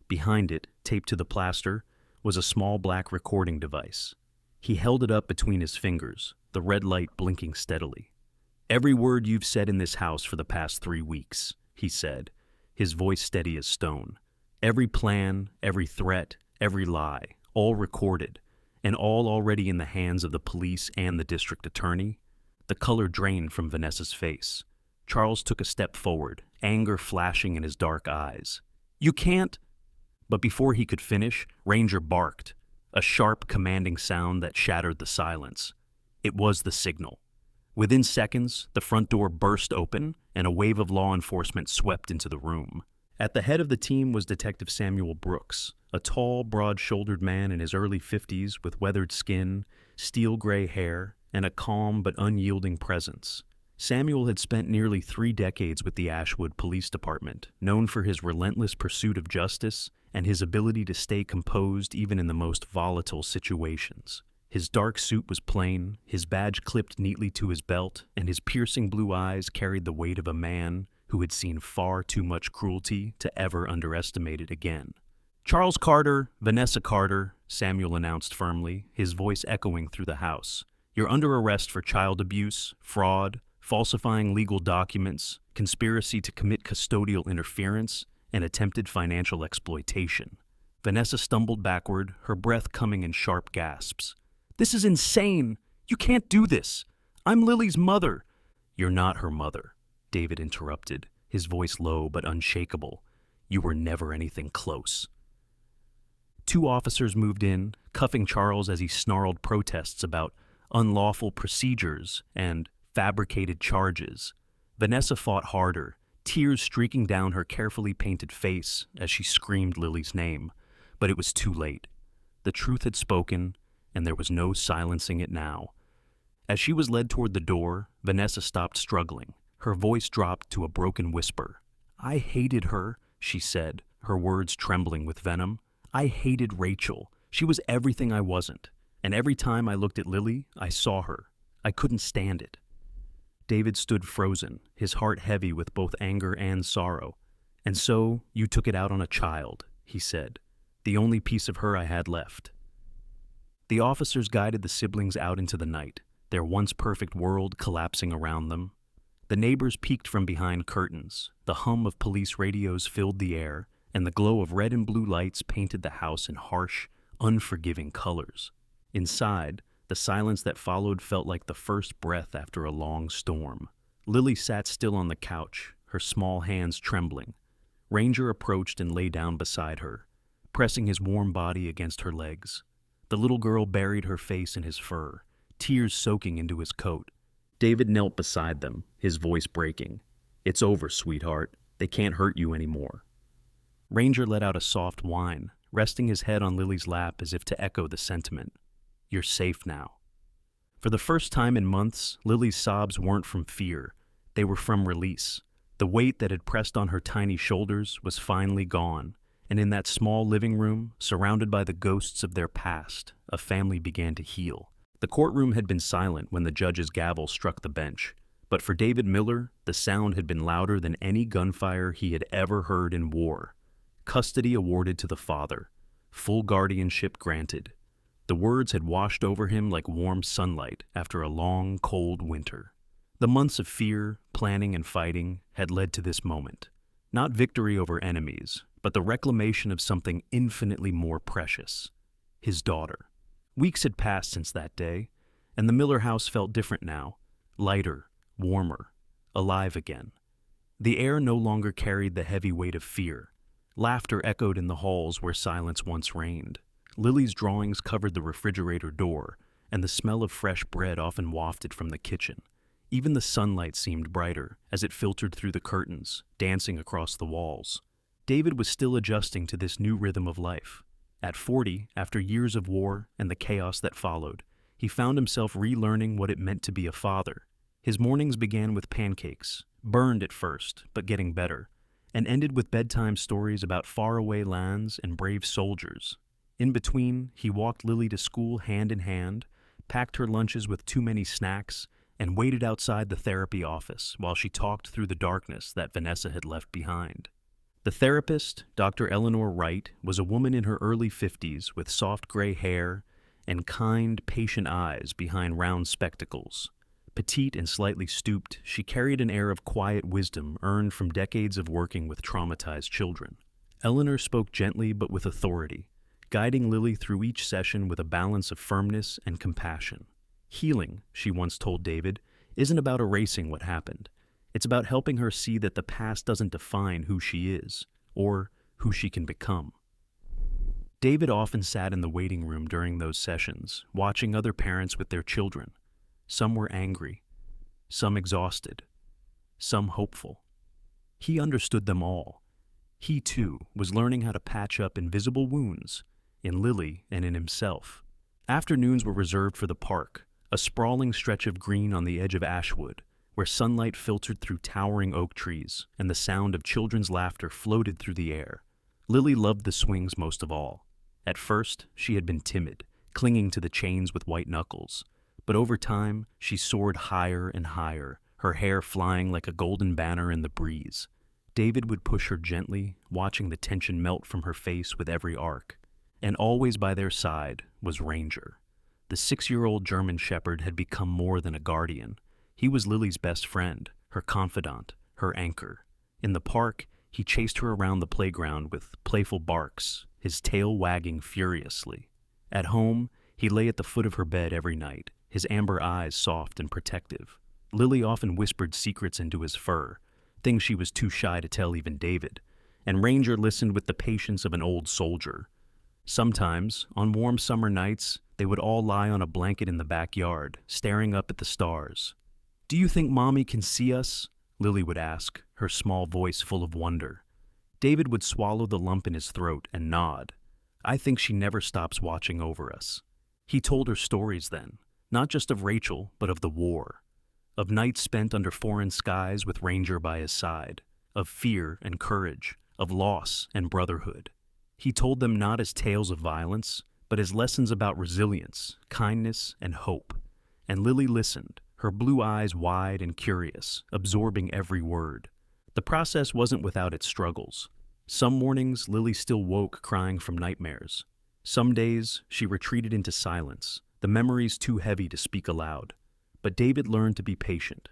Behind it, taped to the plaster, was a small black recording device. He held it up between his fingers, the red light blinking steadily. "Every word you've said in this house for the past 3 weeks," he said, his voice steady as stone. "Every plan, every threat, every lie, all recorded, and all already in the hands of the police and the district attorney." The color drained from Vanessa's face. Charles took a step forward, anger flashing in his dark eyes. "You can't—" But before he could finish, Ranger barked, a sharp, commanding sound that shattered the silence. It was the signal. Within seconds, the front door burst open, and a wave of law enforcement swept into the room. At the head of the team was Detective Samuel Brooks, a tall, broad-shouldered man in his early 50s with weathered skin, steel-gray hair, and a calm but unyielding presence. Samuel had spent nearly 3 decades with the Ashwood Police Department, known for his relentless pursuit of justice and his ability to stay composed even in the most volatile situations. His dark suit was plain, his badge clipped neatly to his belt, and his piercing blue eyes carried the weight of a man who had seen far too much cruelty to ever underestimate it again. "Charles Carter, Vanessa Carter," Samuel announced firmly, his voice echoing through the house. "You're under arrest for child abuse, fraud, falsifying legal documents, conspiracy to commit custodial interference, and attempted financial exploitation." Vanessa stumbled backward, her breath coming in sharp gasps. "This is insane! You can't do this! I'm Lily's mother!" "You're not her mother," David interrupted, his voice low but unshakable. "You were never anything close." 2 officers moved in, cuffing Charles as he snarled protests about unlawful procedures and fabricated charges. Vanessa fought harder, tears streaking down her carefully painted face as she screamed Lily's name. But it was too late. The truth had spoken, and there was no silencing it now. As she was led toward the door, Vanessa stopped struggling. Her voice dropped to a broken whisper. "I hated her," she said, her words trembling with venom. "I hated Rachel. She was everything I wasn't. And every time I looked at Lily, I saw her. I couldn't stand it." David stood frozen, his heart heavy with both anger and sorrow. "And so you took it out on a child," he said, "the only piece of her I had left." The officers guided the siblings out into the night, their once perfect world collapsing around them. The neighbors peeked from behind curtains. The hum of police radios filled the air, and the glow of red and blue lights painted the house in harsh, unforgiving colors. Inside, the silence that followed felt like the first breath after a long storm. Lily sat still on the couch, her small hands trembling. Ranger approached and lay down beside her, pressing his warm body against her legs. The little girl buried her face in his fur, tears soaking into his coat. David knelt beside them, his voice breaking. "It's over, sweetheart. They can't hurt you anymore." Ranger let out a soft whine, resting his head on Lily's lap as if to echo the sentiment. "You're safe now." For the first time in months, Lily's sobs weren't from fear. They were from release. The weight that had pressed on her tiny shoulders was finally gone, and in that small living room, surrounded by the ghosts of their past, a family began to heal. The courtroom had been silent when the judge's gavel struck the bench, but for David Miller, the sound had been louder than any gunfire he had ever heard in war. Custody awarded to the father. Full guardianship granted. The words had washed over him like warm sunlight after a long, cold winter. The months of fear, planning, and fighting had led to this moment. Not victory over enemies, but the reclamation of something infinitely more precious. His daughter. Weeks had passed since that day, and the Miller house felt different now. Lighter, warmer, alive again. The air no longer carried the heavy weight of fear. Laughter echoed in the halls where silence once reigned. Lily's drawings covered the refrigerator door, and the smell of fresh bread often wafted from the kitchen. Even the sunlight seemed brighter as it filtered through the curtains, dancing across the walls. David was still adjusting to this new rhythm of life. At 40, after years of war and the chaos that followed, he found himself relearning what it meant to be a father. His mornings began with pancakes, burned at first, but getting better, and ended with bedtime stories about faraway lands and brave soldiers. In between, he walked Lily to school hand in hand, packed her lunches with too many snacks, and waited outside the therapy office while she talked through the darkness that Vanessa had left behind. The therapist, Dr. Eleanor Wright, was a woman in her early 50s with soft gray hair and kind, patient eyes behind round spectacles. Petite and slightly stooped, she carried an air of quiet wisdom earned from decades of working with traumatized children. Eleanor spoke gently but with authority, guiding Lily through each session with a balance of firmness and compassion. Healing, she once told David, isn't about erasing what happened. It's about helping her see that the past doesn't define who she is, or who she can become. David often sat in the waiting room during those sessions, watching other parents with their children. Some were angry, some exhausted, some hopeful. He understood them all. He, too, was learning how to patch up invisible wounds, in Lily and in himself. Afternoons were reserved for the park, a sprawling stretch of green on the edge of Ashwood, where sunlight filtered through towering oak trees and the sound of children's laughter floated through the air. Lily loved the swings most of all. At first, she had been timid, clinging to the chains with white knuckles. But over time, she soared higher and higher, her hair flying like a golden banner in the breeze. David would push her gently, watching the tension melt from her face with every arc. And always by their side was Ranger. The 6-year-old German shepherd had become more than a guardian. He was Lily's best friend, her confidant, her anchor. In the park, he chased her around the playground with playful barks, his tail wagging furiously. At home, he lay at the foot of her bed every night, his amber eyes soft and protective. Lily often whispered secrets into his fur, things she was too shy to tell even David, and Ranger listened with the patience of an old soldier. Sometimes, on warm summer nights, they would all lie on a blanket in the backyard, staring up at the stars. "Do you think Mommy can see us?" Lily would ask, her small voice full of wonder. David would swallow the lump in his throat and nod. "I think she never stops watching over us." He told her stories then, not just of Rachel, but of the war. Of nights spent under foreign skies with Ranger by his side. Of fear and courage, of loss and brotherhood. He told them not as tales of violence, but as lessons about resilience, kindness, and hope. And Lily listened, her blue eyes wide and curious, absorbing every word. The process wasn't without its struggles. Some mornings, Lily still woke crying from nightmares. Some days, she retreated into silence, the memories too heavy to speak aloud. But David learned to be patient,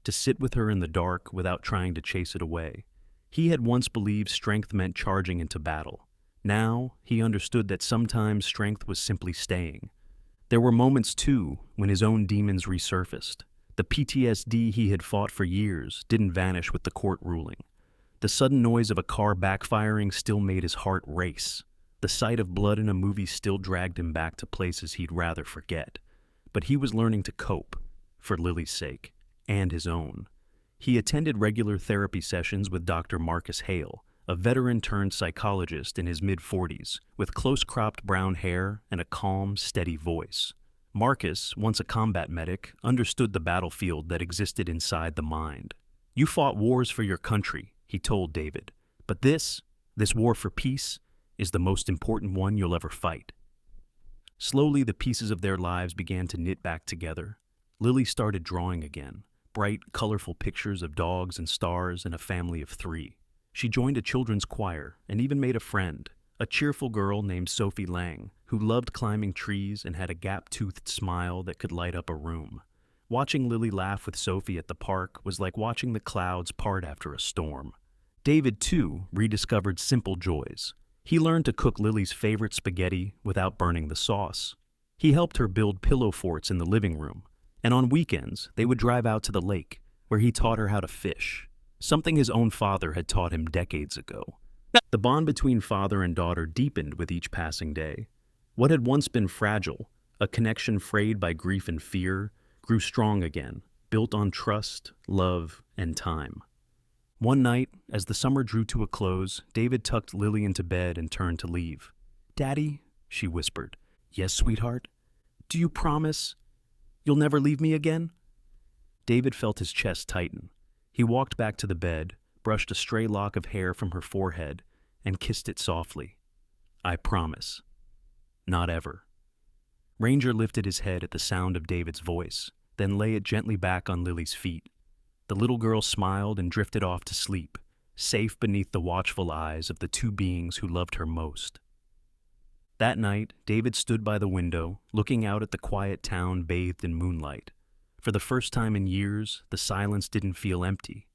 to sit with her in the dark without trying to chase it away. He had once believed strength meant charging into battle. Now, he understood that sometimes strength was simply staying. There were moments, too, when his own demons resurfaced. The PTSD he had fought for years didn't vanish with the court ruling. The sudden noise of a car backfiring still made his heart race. The sight of blood in a movie still dragged him back to places he'd rather forget. But he was learning to cope, for Lily's sake, and his own. He attended regular therapy sessions with Dr. Marcus Hale, a veteran-turned-psychologist in his mid-40s, with close-cropped brown hair and a calm, steady voice. Marcus, once a combat medic, understood the battlefield that existed inside the mind. "You fought wars for your country," he told David, "but this war for peace, is the most important one you'll ever fight." Slowly, the pieces of their lives began to knit back together. Lily started drawing again, bright, colorful pictures of dogs and stars and a family of 3. She joined a children's choir and even made a friend, a cheerful girl named Sophie Lang, who loved climbing trees and had a gap-toothed smile that could light up a room. Watching Lily laugh with Sophie at the park was like watching the clouds part after a storm. David, too, rediscovered simple joys. He learned to cook Lily's favorite spaghetti without burning the sauce. He helped her build pillow forts in the living room, and on weekends, they would drive out to the lake, where he taught her how to fish, something his own father had taught him decades ago. The bond between father and daughter deepened with each passing day. What had once been fragile, a connection frayed by grief and fear, grew strong again, built on trust, love, and time. One night, as the summer drew to a close, David tucked Lily into bed and turned to leave. "Daddy," she whispered. "Yes, sweetheart? Do you promise you'll never leave me again?" David felt his chest tighten. He walked back to the bed, brushed a stray lock of hair from her forehead, and kissed it softly. "I promise. Not ever." Ranger lifted his head at the sound of David's voice, then lay it gently back on Lily's feet. The little girl smiled and drifted off to sleep, safe beneath the watchful eyes of the 2 beings who loved her most. That night, David stood by the window, looking out at the quiet town bathed in moonlight. For the first time in years, the silence didn't feel empty.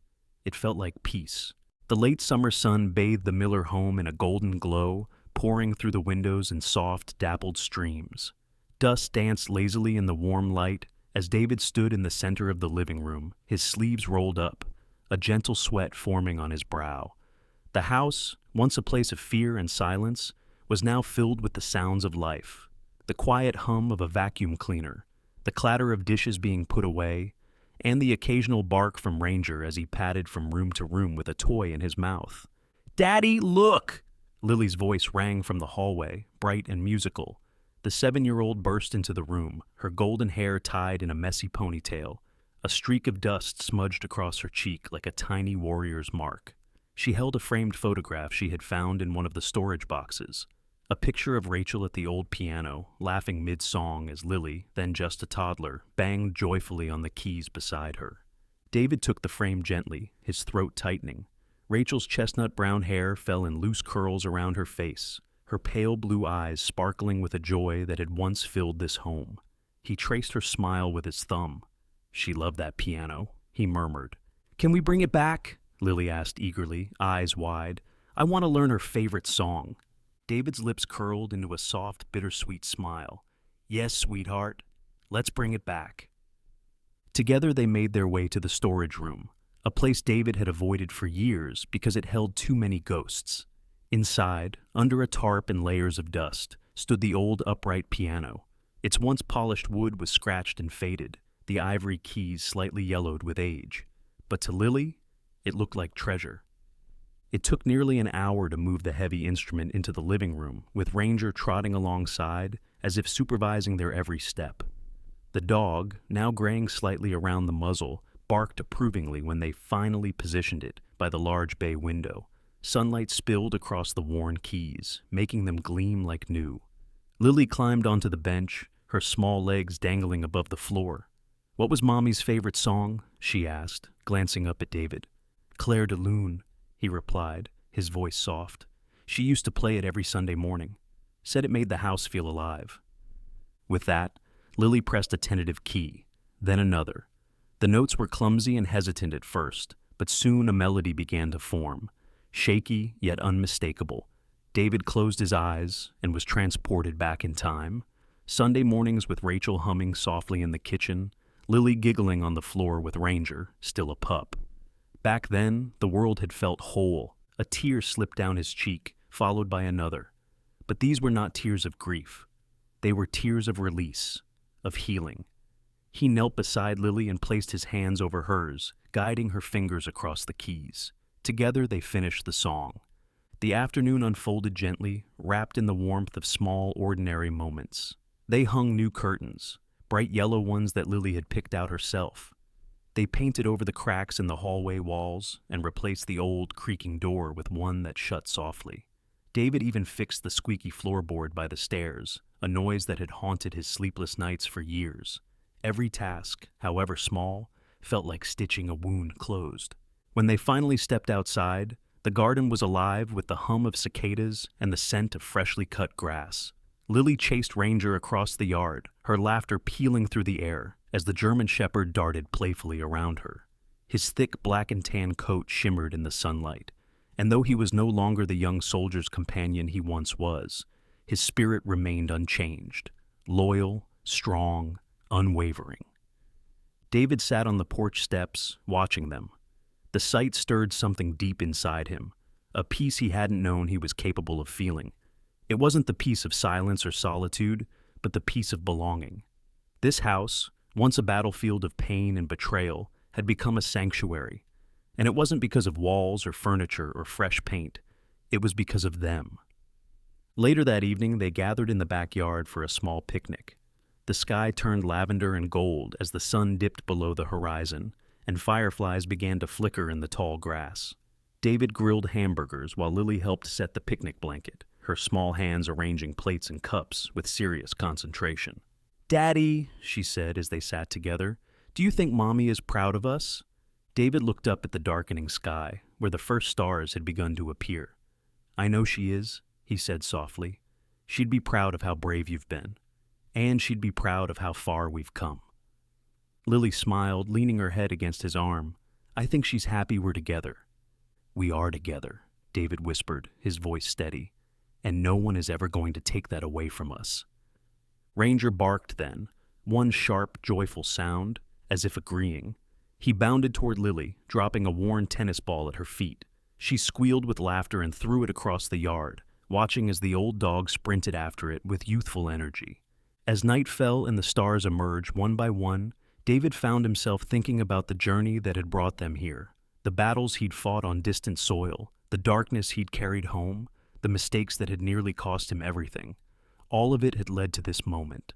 It felt like peace. The late summer sun bathed the Miller home in a golden glow, pouring through the windows in soft, dappled streams. Dust danced lazily in the warm light as David stood in the center of the living room, his sleeves rolled up, a gentle sweat forming on his brow. The house, once a place of fear and silence, was now filled with the sounds of life. The quiet hum of a vacuum cleaner, the clatter of dishes being put away, and the occasional bark from Ranger as he padded from room to room with a toy in his mouth. "Daddy, look!" Lily's voice rang from the hallway, bright and musical. The 7-year-old burst into the room, her golden hair tied in a messy ponytail. A streak of dust smudged across her cheek like a tiny warrior's mark. She held a framed photograph she had found in one of the storage boxes. A picture of Rachel at the old piano, laughing mid-song as Lily, then just a toddler, banged joyfully on the keys beside her. David took the frame gently, his throat tightening. Rachel's chestnut brown hair fell in loose curls around her face, her pale blue eyes sparkling with a joy that had once filled this home. He traced her smile with his thumb. "She loved that piano," he murmured. "Can we bring it back?" Lily asked eagerly, eyes wide. "I want to learn her favorite song." David's lips curled into a soft, bittersweet smile. "Yes, sweetheart. Let's bring it back." Together they made their way to the storage room, a place David had avoided for years because it held too many ghosts. Inside, under a tarp and layers of dust, stood the old upright piano. Its once polished wood was scratched and faded, the ivory keys slightly yellowed with age. But to Lily, it looked like treasure. It took nearly an hour to move the heavy instrument into the living room, with Ranger trotting alongside, as if supervising their every step. The dog, now graying slightly around the muzzle, barked approvingly when they finally positioned it by the large bay window. Sunlight spilled across the worn keys, making them gleam like new. Lily climbed onto the bench, her small legs dangling above the floor. "What was Mommy's favorite song?" she asked, glancing up at David. "Claire de Lune," he replied, his voice soft. "She used to play it every Sunday morning. Said it made the house feel alive." With that, Lily pressed a tentative key, then another. The notes were clumsy and hesitant at first, but soon a melody began to form, shaky yet unmistakable. David closed his eyes and was transported back in time. Sunday mornings with Rachel humming softly in the kitchen, Lily giggling on the floor with Ranger, still a pup. Back then, the world had felt whole. A tear slipped down his cheek, followed by another. But these were not tears of grief. They were tears of release, of healing. He knelt beside Lily and placed his hands over hers, guiding her fingers across the keys. Together they finished the song. The afternoon unfolded gently, wrapped in the warmth of small, ordinary moments. They hung new curtains, bright yellow ones that Lily had picked out herself. They painted over the cracks in the hallway walls and replaced the old, creaking door with one that shut softly. David even fixed the squeaky floorboard by the stairs, a noise that had haunted his sleepless nights for years. Every task, however small, felt like stitching a wound closed. When they finally stepped outside, the garden was alive with the hum of cicadas and the scent of freshly cut grass. Lily chased Ranger across the yard, her laughter pealing through the air as the German shepherd darted playfully around her. His thick black and tan coat shimmered in the sunlight, and though he was no longer the young soldier's companion he once was, his spirit remained unchanged, loyal, strong, unwavering. David sat on the porch steps, watching them. The sight stirred something deep inside him, a peace he hadn't known he was capable of feeling. It wasn't the peace of silence or solitude, but the peace of belonging. This house, once a battlefield of pain and betrayal, had become a sanctuary. And it wasn't because of walls or furniture or fresh paint. It was because of them. Later that evening, they gathered in the backyard for a small picnic. The sky turned lavender and gold as the sun dipped below the horizon, and fireflies began to flicker in the tall grass. David grilled hamburgers while Lily helped set the picnic blanket, her small hands arranging plates and cups with serious concentration. "Daddy," she said as they sat together, "do you think Mommy is proud of us?" David looked up at the darkening sky, where the first stars had begun to appear. "I know she is," he said softly. "She'd be proud of how brave you've been. And she'd be proud of how far we've come." Lily smiled, leaning her head against his arm. "I think she's happy we're together." "We are together," David whispered, his voice steady. "And no one is ever going to take that away from us." Ranger barked then, one sharp, joyful sound, as if agreeing. He bounded toward Lily, dropping a worn tennis ball at her feet. She squealed with laughter and threw it across the yard, watching as the old dog sprinted after it with youthful energy. As night fell and the stars emerged one by one, David found himself thinking about the journey that had brought them here, the battles he'd fought on distant soil, the darkness he'd carried home, the mistakes that had nearly cost him everything. All of it had led to this moment,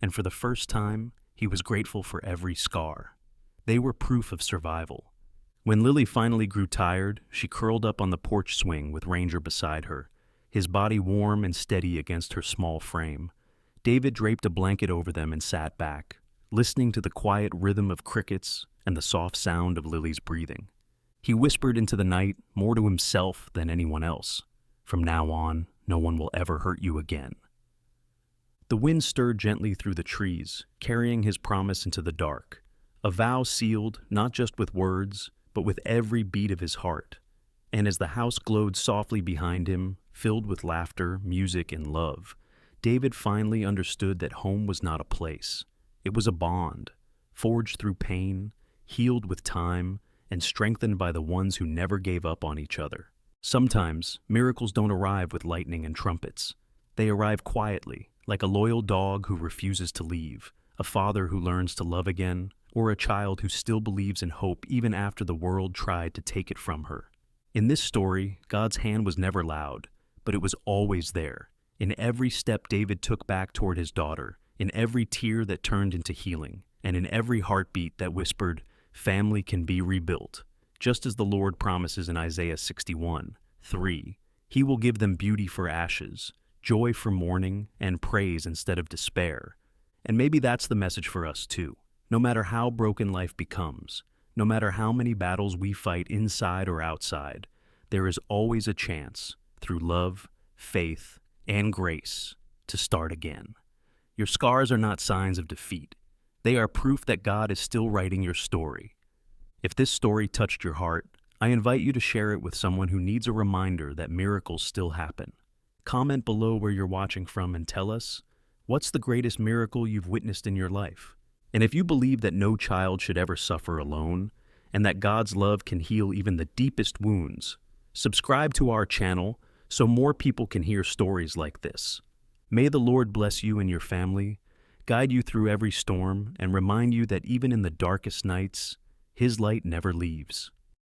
and for the first time, he was grateful for every scar. They were proof of survival. When Lily finally grew tired, she curled up on the porch swing with Ranger beside her, his body warm and steady against her small frame. David draped a blanket over them and sat back, listening to the quiet rhythm of crickets and the soft sound of Lily's breathing. He whispered into the night, more to himself than anyone else. "From now on, no one will ever hurt you again." The wind stirred gently through the trees, carrying his promise into the dark, a vow sealed not just with words, but with every beat of his heart. And as the house glowed softly behind him, filled with laughter, music, and love, David finally understood that home was not a place. It was a bond, forged through pain, healed with time, and strengthened by the ones who never gave up on each other. Sometimes, miracles don't arrive with lightning and trumpets. They arrive quietly, like a loyal dog who refuses to leave, a father who learns to love again, or a child who still believes in hope even after the world tried to take it from her. In this story, God's hand was never loud, but it was always there. In every step David took back toward his daughter, in every tear that turned into healing, and in every heartbeat that whispered, "Family can be rebuilt." Just as the Lord promises in Isaiah 61:3, He will give them beauty for ashes, joy for mourning, and praise instead of despair. And maybe that's the message for us too. No matter how broken life becomes, no matter how many battles we fight inside or outside, there is always a chance, through love, faith, and grace, to start again. Your scars are not signs of defeat. They are proof that God is still writing your story. If this story touched your heart, I invite you to share it with someone who needs a reminder that miracles still happen. Comment below where you're watching from and tell us, what's the greatest miracle you've witnessed in your life? And if you believe that no child should ever suffer alone, and that God's love can heal even the deepest wounds, subscribe to our channel so more people can hear stories like this. May the Lord bless you and your family, guide you through every storm, and remind you that even in the darkest nights, His light never leaves.